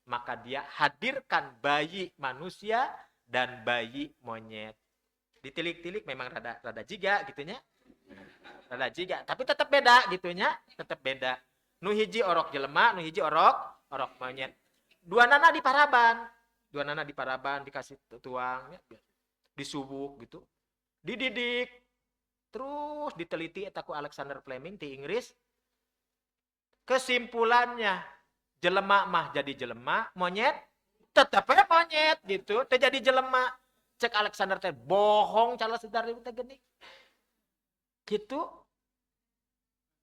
Maka dia hadirkan bayi manusia dan bayi monyet. Ditilik-tilik memang rada jiga gitunya. Rada jiga, tapi tetap beda gitunya, tetap beda. Nu hiji orok jelema, nu hiji orok monyet. Dua nana di paraban dikasih tuang, disubuk gitu. Dididik. Terus diteliti eta ku Alexander Fleming di Inggris. Kesimpulannya, jelema mah jadi jelema, monyet tetep monyet gitu, teh jadi jelema. Cek Alexander teh bohong Charles Darwin teh geuning. Gitu.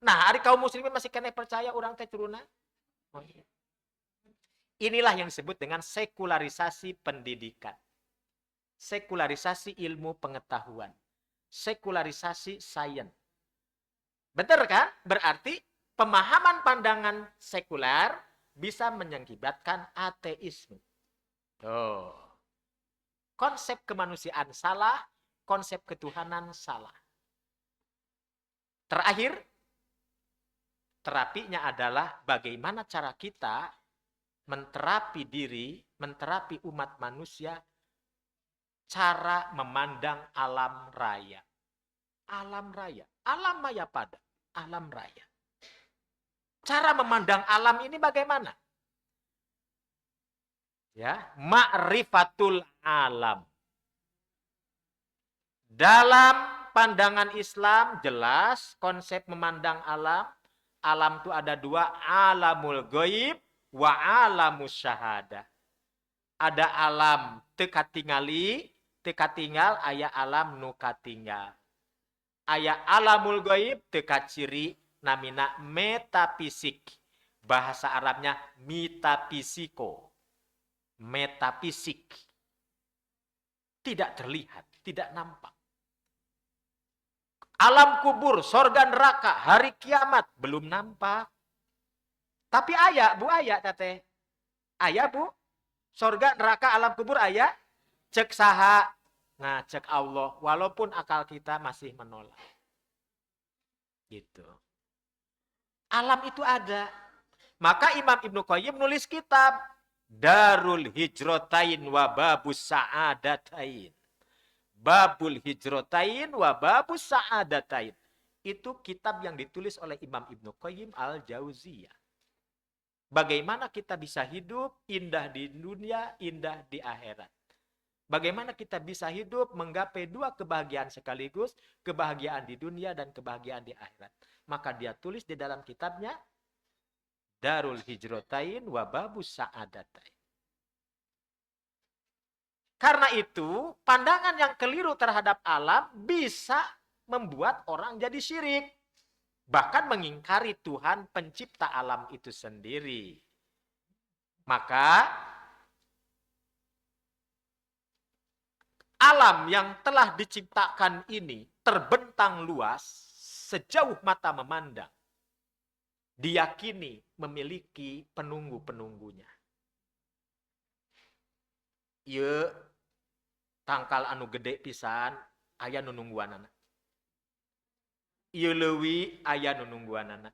Nah, hari kaum muslimin masih kena percaya orang teh turunan monyet. Inilah yang disebut dengan sekularisasi pendidikan. Sekularisasi ilmu pengetahuan. Sekularisasi sains. Benar kan? Berarti pemahaman pandangan sekuler bisa mengakibatkan ateisme. Tuh. Konsep kemanusiaan salah, konsep ketuhanan salah. Terakhir, terapinya adalah bagaimana cara kita menterapi diri, menterapi umat manusia, cara memandang alam raya. Alam raya, alam maya pada, alam raya. Cara memandang alam ini bagaimana? Ya, ma'rifatul alam. Dalam pandangan Islam jelas konsep memandang alam. Alam itu ada dua, alamul ghaib wa alamus syahadah. Ada alam teka tingali, teka tinggal, aya alam nuka tinggal. Aya alamul ghaib teka ciri namina metafisik. Bahasa Arabnya metafisiko. Metafisik. Tidak terlihat, tidak nampak. Alam kubur, sorga neraka, hari kiamat belum nampak. Tapi aya, Bu, aya tete. Aya, Bu. Sorga neraka, alam kubur aya. Cek saha. Nah, cek Allah. Walaupun akal kita masih menolak. Gitu. Alam itu ada. Maka Imam Ibnu Qayyim nulis kitab Darul Hijratain wa Babus Sa'adatain. Babul Hijratain wa Babus Sa'adatain. Itu kitab yang ditulis oleh Imam Ibnu Qayyim Al-Jauziyah. Bagaimana kita bisa hidup indah di dunia, indah di akhirat. Bagaimana kita bisa hidup menggapai dua kebahagiaan sekaligus, kebahagiaan di dunia dan kebahagiaan di akhirat. Maka dia tulis di dalam kitabnya Darul Hijratain wa Babus Sa'adatain. Karena itu, pandangan yang keliru terhadap alam bisa membuat orang jadi syirik. Bahkan mengingkari Tuhan pencipta alam itu sendiri. Maka, alam yang telah diciptakan ini terbentang luas sejauh mata memandang. Diyakini memiliki penunggu-penunggunya. Ieu tangkal anu gede pisan aya nu nungguanana. Ieu leuwih aya nu nungguanana.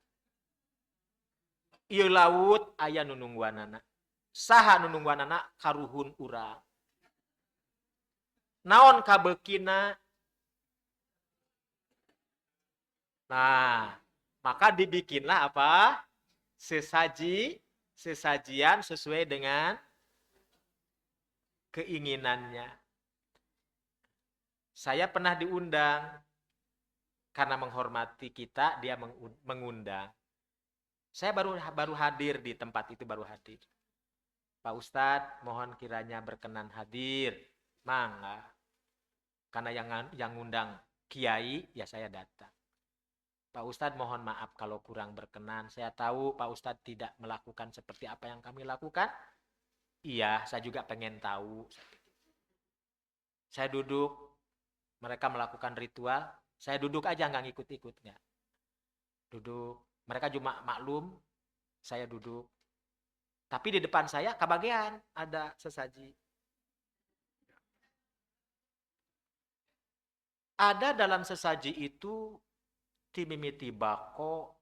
Ieu laut aya nu nungguanana. Saha nu nungguanana karuhun urang. Naon kabeukina? Nah, maka dibikinlah apa? Sesajian sesuai dengan keinginannya. Saya pernah diundang karena menghormati kita, dia mengundang. Saya baru hadir di tempat itu, baru hadir. Pak Ustadz, mohon kiranya berkenan hadir. Mangga. Karena yang ngundang kiai, ya saya datang. Pak Ustadz mohon maaf kalau kurang berkenan. Saya tahu Pak Ustadz tidak melakukan seperti apa yang kami lakukan. Iya, saya juga pengen tahu. Saya duduk, mereka melakukan ritual. Saya duduk aja, nggak ngikut-ikutnya. Duduk, mereka cuma maklum, saya duduk. Tapi di depan saya kebagian ada sesaji. Ada dalam sesaji itu timimiti bako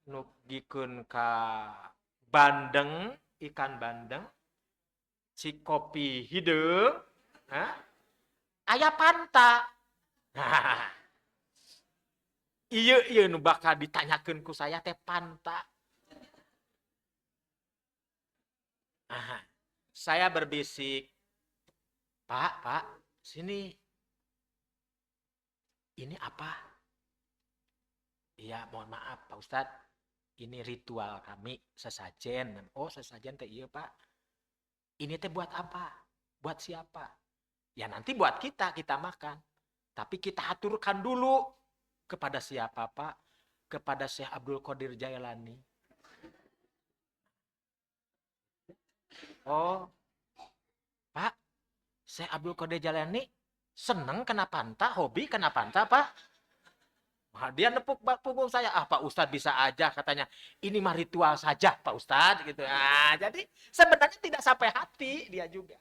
nugikeun ka bandeng, ikan bandeng, si kopi hideung, aya panta. Ieu nu bakal ditanyakeun ku saya teh panta. Saya berbisik, Pak, sini. Ini apa? Iya, mohon maaf Pak Ustadz. Ini ritual kami, sesajen. Oh, sesajen teh iya Pak. Ini teh buat apa? Buat siapa? Ya nanti buat kita makan. Tapi kita aturkan dulu. Kepada siapa Pak? Kepada Syekh Abdul Qadir Jailani. Oh, Pak, Syekh Abdul Qadir Jailani seneng kena panta, hobi kena panta Pak? Wah, dia nepuk punggung saya. Ah, Pak Ustadz bisa aja katanya. Ini mah ritual saja Pak Ustadz gitu. Nah, jadi sebenarnya tidak sampai hati dia juga.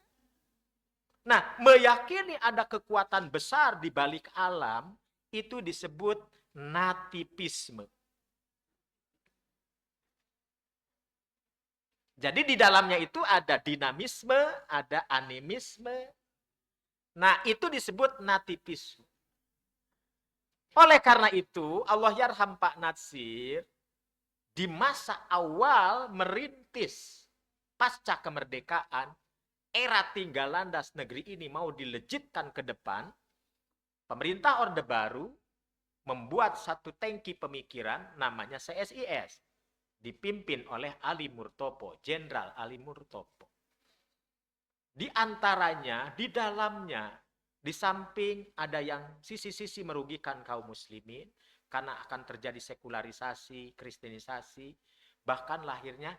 Nah, meyakini ada kekuatan besar di balik alam itu disebut nativisme. Jadi di dalamnya itu ada dinamisme, ada animisme. Nah, itu disebut nativisme. Oleh karena itu, Allah yarham Pak Natsir di masa awal merintis pasca kemerdekaan, era tinggal landas negeri ini mau dilejitkan ke depan, pemerintah Orde Baru membuat satu tangki pemikiran namanya CSIS, dipimpin oleh Ali Murtopo, Jenderal Ali Murtopo. Di antaranya, di dalamnya, di samping ada yang sisi-sisi merugikan kaum muslimin, karena akan terjadi sekularisasi, kristenisasi, bahkan lahirnya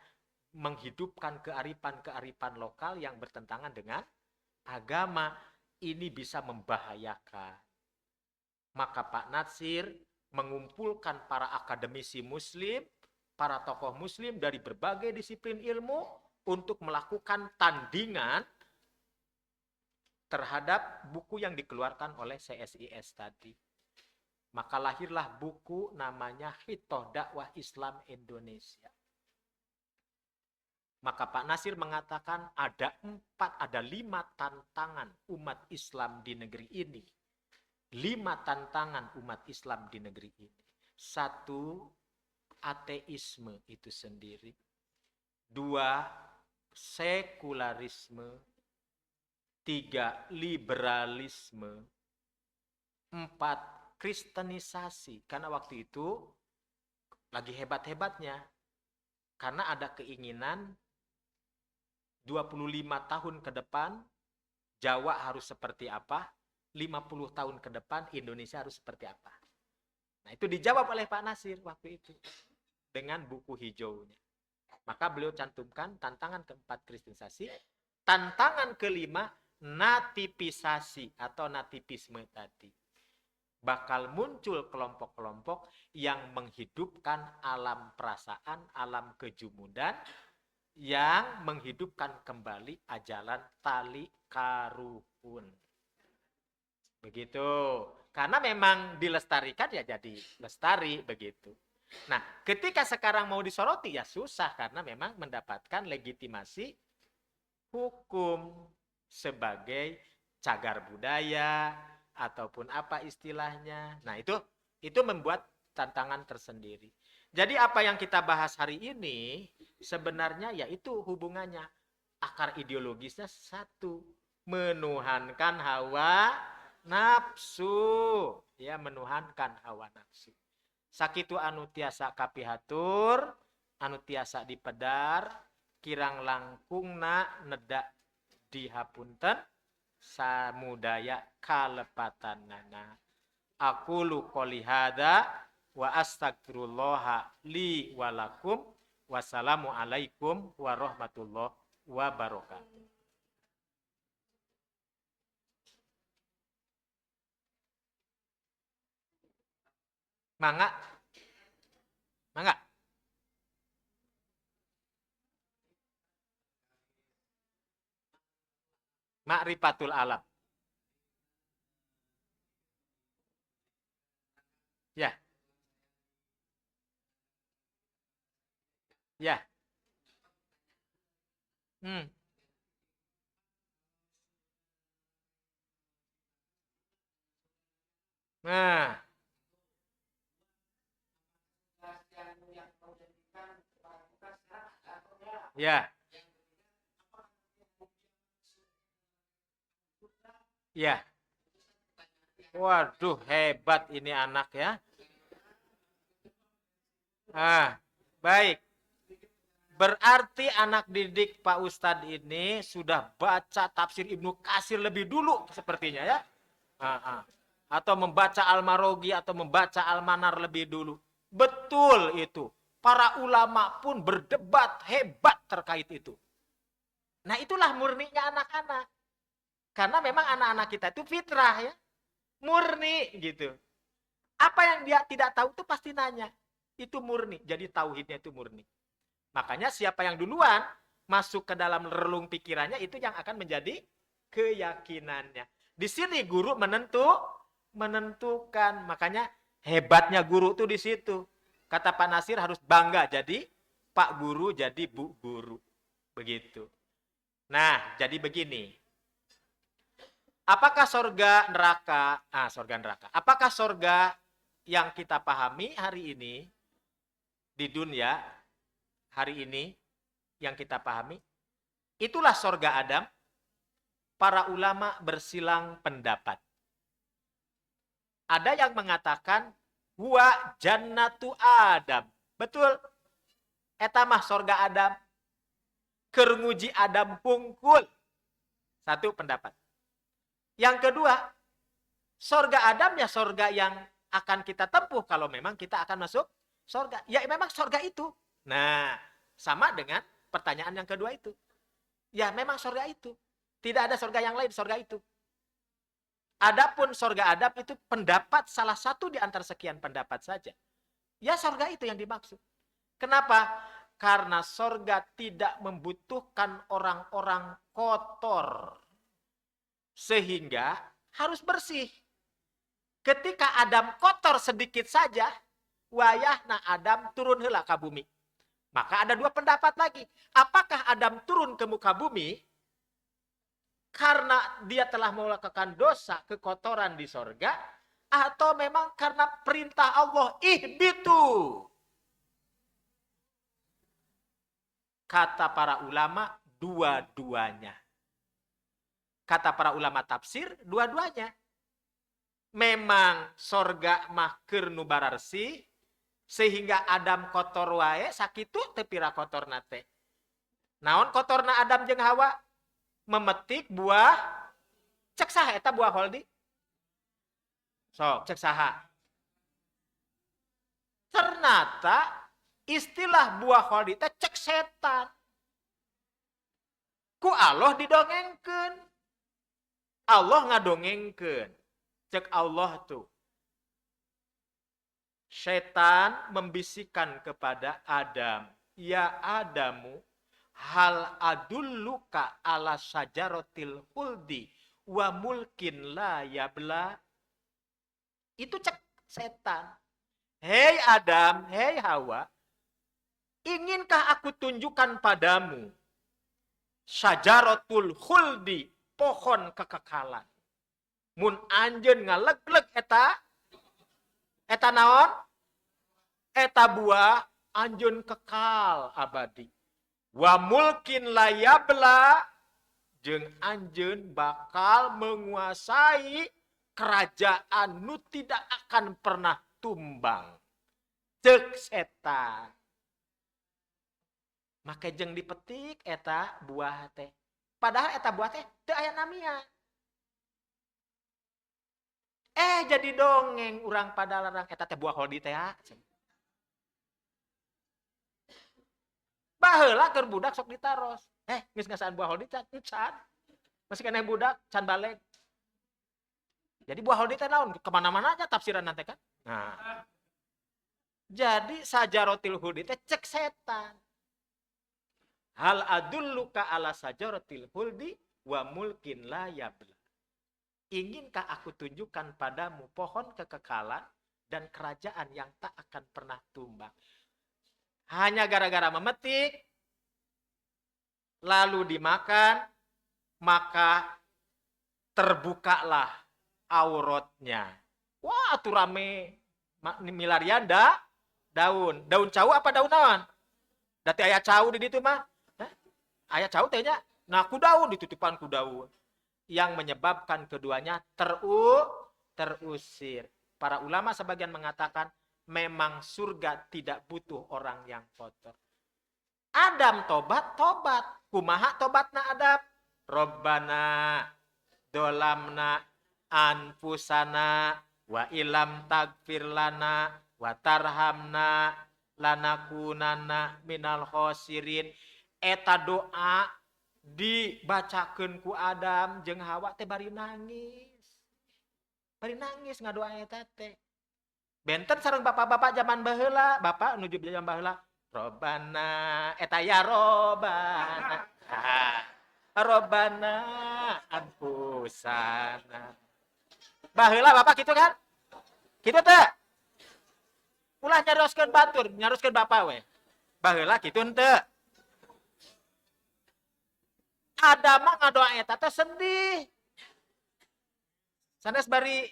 menghidupkan kearifan-kearifan lokal yang bertentangan dengan agama. Ini bisa membahayakan. Maka Pak Natsir mengumpulkan para akademisi muslim, para tokoh muslim dari berbagai disiplin ilmu untuk melakukan tandingan terhadap buku yang dikeluarkan oleh CSIS tadi. Maka lahirlah buku namanya Hitoh Dakwah Islam Indonesia. Maka Pak Natsir mengatakan ada 5 tantangan umat Islam di negeri ini. 5 tantangan umat Islam di negeri ini. 1, ateisme itu sendiri. 2, sekularisme. 3, liberalisme. 4, kristenisasi. Karena waktu itu lagi hebat-hebatnya. Karena ada keinginan 25 tahun ke depan Jawa harus seperti apa, 50 tahun ke depan Indonesia harus seperti apa. Nah, itu dijawab oleh Pak Natsir waktu itu dengan buku hijaunya. Maka beliau cantumkan tantangan keempat kristenisasi, tantangan kelima nativisasi atau nativisme tadi. Bakal muncul kelompok-kelompok yang menghidupkan alam perasaan, alam kejumudan, yang menghidupkan kembali ajaran tali karuhun. Begitu. Karena memang dilestarikan ya jadi lestari begitu. Nah, ketika sekarang mau disoroti ya susah karena memang mendapatkan legitimasi hukum sebagai cagar budaya ataupun apa istilahnya. Nah, itu membuat tantangan tersendiri. Jadi apa yang kita bahas hari ini sebenarnya yaitu hubungannya akar ideologisnya satu, menuhankan hawa nafsu, ya menuhankan hawa nafsu. Sakitu anu tiasa kapihatur, anu tiasa dipedar, kirang langkungna nedak dihapunten, samudaya kalepatanana. Aku lu qouli hada wa astagfirullah li walakum. Wassalamualaikum warahmatullahi wabarakatuh. Mangga. Mangga. Ma'rifatul alam. Ya. Ya. Nah. Ya. Ya. Waduh, hebat ini anak ya. Baik. Berarti anak didik Pak Ustadz ini sudah baca tafsir Ibnu Katsir lebih dulu sepertinya ya. Atau membaca Al-Marogi atau membaca Al-Manar lebih dulu. Betul itu. Para ulama pun berdebat hebat terkait itu. Nah, itulah murninya anak-anak. Karena memang anak-anak kita itu fitrah ya. Murni gitu. Apa yang dia tidak tahu itu pasti nanya. Itu murni. Jadi tauhidnya itu murni. Makanya siapa yang duluan masuk ke dalam relung pikirannya itu yang akan menjadi keyakinannya. Di sini guru menentukan. Makanya hebatnya guru itu di situ. Kata Pak Nasir harus bangga jadi Pak Guru, jadi Bu Guru. Begitu. Nah, jadi begini. Apakah sorga neraka? Sorga neraka. Apakah sorga yang kita pahami hari ini di dunia hari ini yang kita pahami itulah sorga Adam? Para ulama bersilang pendapat. Ada yang mengatakan huwa jannatu Adam. Betul. Eta mah sorga Adam. Keur nguji Adam hungkul. Satu pendapat. Yang kedua, sorga Adam ya sorga yang akan kita tempuh kalau memang kita akan masuk sorga. Ya memang sorga itu. Nah, sama dengan pertanyaan yang kedua itu. Ya memang sorga itu. Tidak ada sorga yang lain, sorga itu. Adapun sorga Adam itu pendapat salah satu di antara sekian pendapat saja. Ya sorga itu yang dimaksud. Kenapa? Karena sorga tidak membutuhkan orang-orang kotor. Sehingga harus bersih. Ketika Adam kotor sedikit saja, wayahna Adam turun heula ke bumi. Maka ada dua pendapat lagi. Apakah Adam turun ke muka bumi karena dia telah melakukan dosa kekotoran di sorga, atau memang karena perintah Allah ihbitu? Kata para ulama, dua-duanya. Kata para ulama tafsir, dua-duanya. Memang sorga mah keur nu bararsi, sehingga Adam kotor wae, sakitu teu pira kotor nate. Naon kotorna Adam jeung Hawa? Memetik buah, cek saha eta buah holdi? Sok, cek saha. Ternyata istilah buah holdi teh cek setan. Ku Allah didongengkeun. Allah ngadongengkeun. Cek Allah tuh. Setan membisikkan kepada Adam, ya Adamu, hal adulluka ala syajaratil huldi wa mulkin la yabla. Itu cek setan. Hei Adam, hei Hawa, inginkah aku tunjukkan padamu syajaratul huldi, pohon kekekalan. Mun anjeun ngaleg-leg eta naon? Eta buah anjeun kekal abadi. Wa mulkin layabla, jeung anjeun bakal menguasai kerajaan nu tidak akan pernah tumbang. Cek setan. Make jeung dipetik eta buah teh. Padahal eta buah teh teu aya namina. Jadi dongeng urang pada larang eta teh buah holdi teh. Baheula keur budak sok ditaros. Geus ngasaan buah holdi can. Masih keneh budak can balik. Jadi buah holdi teh naon? Kemana-mana aja tafsiran nanti kan. Nah. Jadi sajaratil huldi teh cek setan. Hal adulluka ala sajaratil huldi wa mulkin la yabla. Inginkah aku tunjukkan padamu pohon kekekalan dan kerajaan yang tak akan pernah tumbang. Hanya gara-gara memetik, lalu dimakan, maka terbukalah auratnya. Wah, tuh rame milarian daun. Daun cau apa daun naon? Dati aya cau di ditu mah. Aya cau tehnya. Nah, ku daun ditutupan ku daun. Yang menyebabkan keduanya terusir. Para ulama sebagian mengatakan memang surga tidak butuh orang yang kotor. Adam tobat. Kumaha tobatna Adam? Robbana dolamna anfusana wa ilam tagfir lana wa tarhamna lanakunanna minal khosirin. Eta doa dibacakeun ku Adam jeung Hawa teh bari nangis. Bari nangis ngadoa eta teh. Benten sareng bapak-bapak zaman baheula, bapak nuju zaman baheula. Robana eta ya robana. Robana anfusana. Baheula bapak gitu kan? Gitu teh. Ulah nyaroskeun batur, nyaroskeun bapak we. Baheula kitu henteu. Ada mah ngadoa eta teh sedih. Sanes bari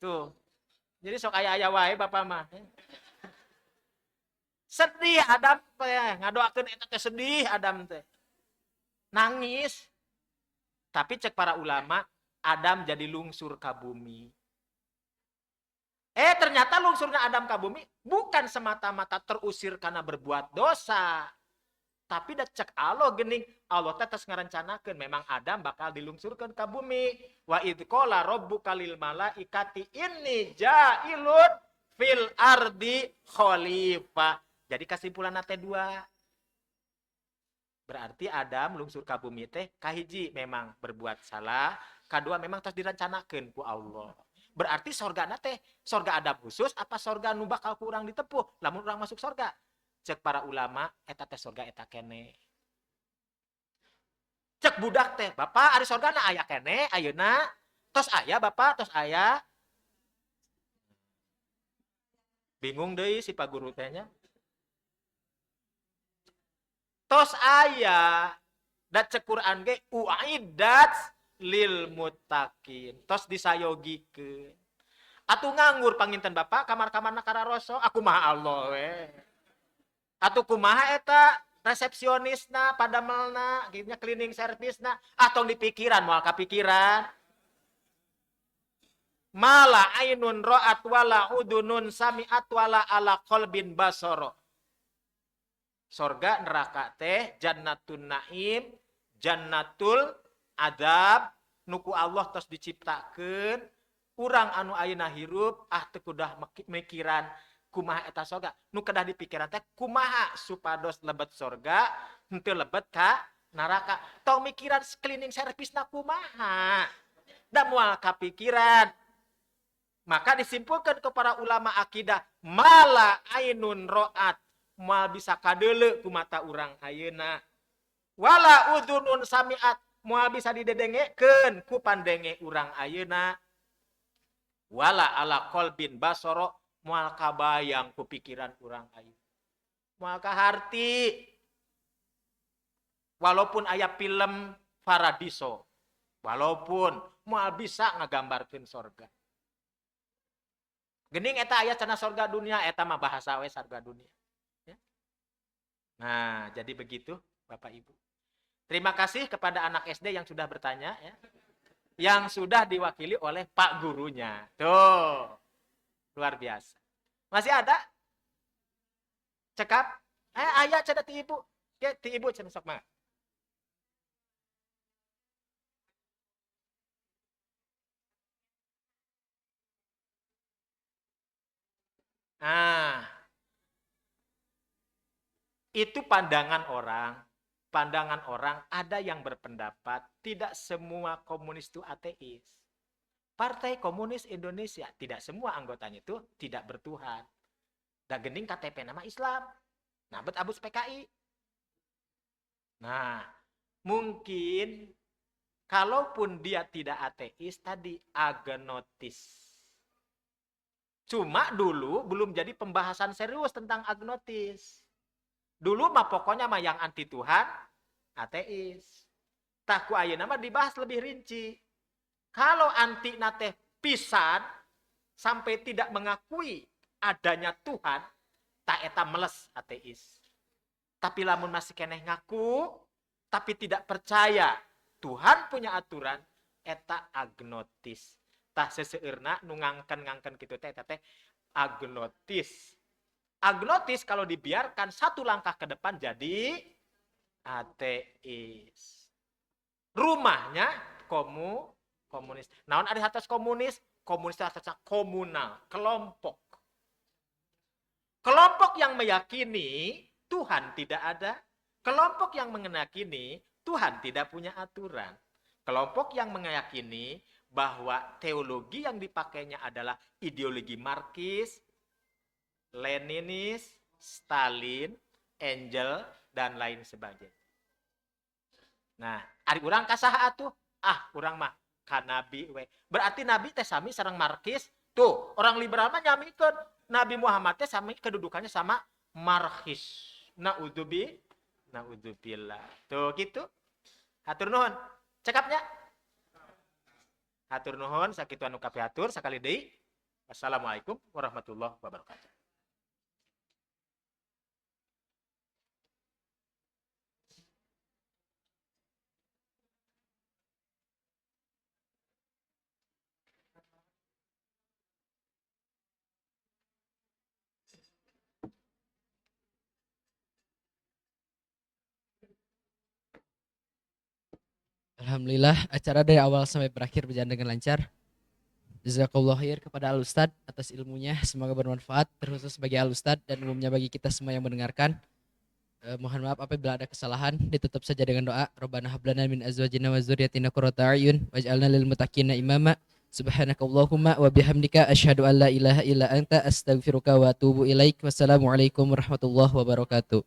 tuh. Jadi sok aya-aya wae bapak mah. Sedih Adam teh, ngadoakeun eta teh sedih Adam teh. Nangis. Tapi cek para ulama, Adam jadi lungsur ka bumi. Ternyata lungsurnya Adam ka bumi bukan semata-mata terusir karena berbuat dosa. Tapi da cek Allah gening, Allah teh tes ngarencanakeun memang Adam bakal dilungsurkeun ka bumi. Wa id qala rabbuka lil malaikati inni ja'ilun fil ardi khalifah. Jadi kesimpulan teh dua. Berarti Adam lungsur ka bumi teh kahiji memang berbuat salah, kadua memang tos direncanakeun ku Allah. Berarti sorgana teh sorga Adam khusus apa sorga nu bakal ku urang ditepuh lamun urang masuk sorga. Cek para ulama eta teh sorga eta kene. Cek budak teh, Bapak ari sorgana aya kene ayeuna. Tos aya Bapak, tos aya. Bingung deui si Pak Guru teh nya. Tos aya da cek Quran ge uiddat lil muttaqin. Tos disayogikeun. Atuh nganggur panginten Bapak kamar-kamarna kararoso, aku maha Allah we. Atuh kumaha eta resepsionisna, padamelna, gitunya cleaning service-na, tong dipikiran moal kapikiran. Mala ainun ra'at wala udunun sami'at wala ala qalbin basara. Sorga neraka teh jannatun naim, jannatul adab, nuku Allah tos diciptakeun, urang anu ayeuna hirup teu kudah mikiran kumaha eta sorga, nu kedah dipikiran teh kumaha supados lebet sorga henteu lebet ka neraka. Tong mikiran cleaning service na kumaha da moal kapikiran. Maka disimpulkan ke para ulama akidah, mala ainun ro'at, moal bisa kadeuleu ku mata urang ayeuna, wala udhunun sami'at, moal bisa didedengekeun ku pandenge urang ayeuna, wala ala qalbin basara, moal kabayang ku pikiran urang ayeuna, moal kaharti. Walaupun aya film Paradiso, walaupun moal bisa ngagambarkeun sorga. Gening eta aya cenah sorga dunia, eta mah bahasa we sorga dunia. Ya. Nah, jadi begitu Bapak Ibu. Terima kasih kepada anak SD yang sudah bertanya ya. Yang sudah diwakili oleh Pak gurunya. Tuh. Luar biasa. Masih ada? Cekap? Aya cenah ti Ibu. Ya, ti Ibu cenah sok mah. Nah, itu pandangan orang. Pandangan orang ada yang berpendapat tidak semua komunis itu ateis. Partai Komunis Indonesia tidak semua anggotanya itu tidak bertuhan. Da gening KTP nama Islam. Nah, bet abus PKI. Nah, mungkin kalaupun dia tidak ateis tadi agnotis. Cuma dulu belum jadi pembahasan serius tentang agnotis. Dulu mah pokoknya mah yang anti Tuhan, ateis. Taku ayeuna mah dibahas lebih rinci. Kalau anti nate pisan sampai tidak mengakui adanya Tuhan, tak eta meles ateis. Tapi lamun masih keneh ngaku, tapi tidak percaya Tuhan punya aturan, eta agnotis. Tah seseueurna nu ngangken kitu teh eta teh agnotis. Agnotis kalau dibiarkan satu langkah ke depan jadi ateis. Rumahnya komunis. Naon ari atas komunis? Komunis atasnya komunal, kelompok. Kelompok yang meyakini Tuhan tidak ada, kelompok yang meyakini Tuhan tidak punya aturan. Kelompok yang meyakini bahwa teologi yang dipakainya adalah ideologi Marxis, Leninis, Stalin, Engel, dan lain sebagainya. Nah, ari urang kasaha atuh? Urang mah ka Nabi we. Berarti Nabi teh sami sareng Marxis. Tuh, orang liberal mah nyamikeun Nabi Muhammad teh sami kedudukannya sama Marxis. Naudzubillah. Tuh gitu. Hatur nuhun. Cekapnya. Hatur nuhun sakitu anu kapiatur sakali deui. Wassalamualaikum warahmatullahi wabarakatuh. Alhamdulillah acara dari awal sampai berakhir berjalan dengan lancar. Jazakallah khair kepada Al Ustad atas ilmunya, semoga bermanfaat terkhusus bagi Al Ustad dan umumnya bagi kita semua yang mendengarkan. Mohon maaf apabila ada kesalahan, ditutup saja dengan doa. Rabbana hab lana min azwajina wa dzurriyyatina qurrata a'yun waj'alna lil muttaqina imama. Subhanakallahumma wa bihamdika asyhadu an la ilaha illa anta astaghfiruka wa atubu ilaik. Wassalamualaikum warahmatullahi wabarakatuh.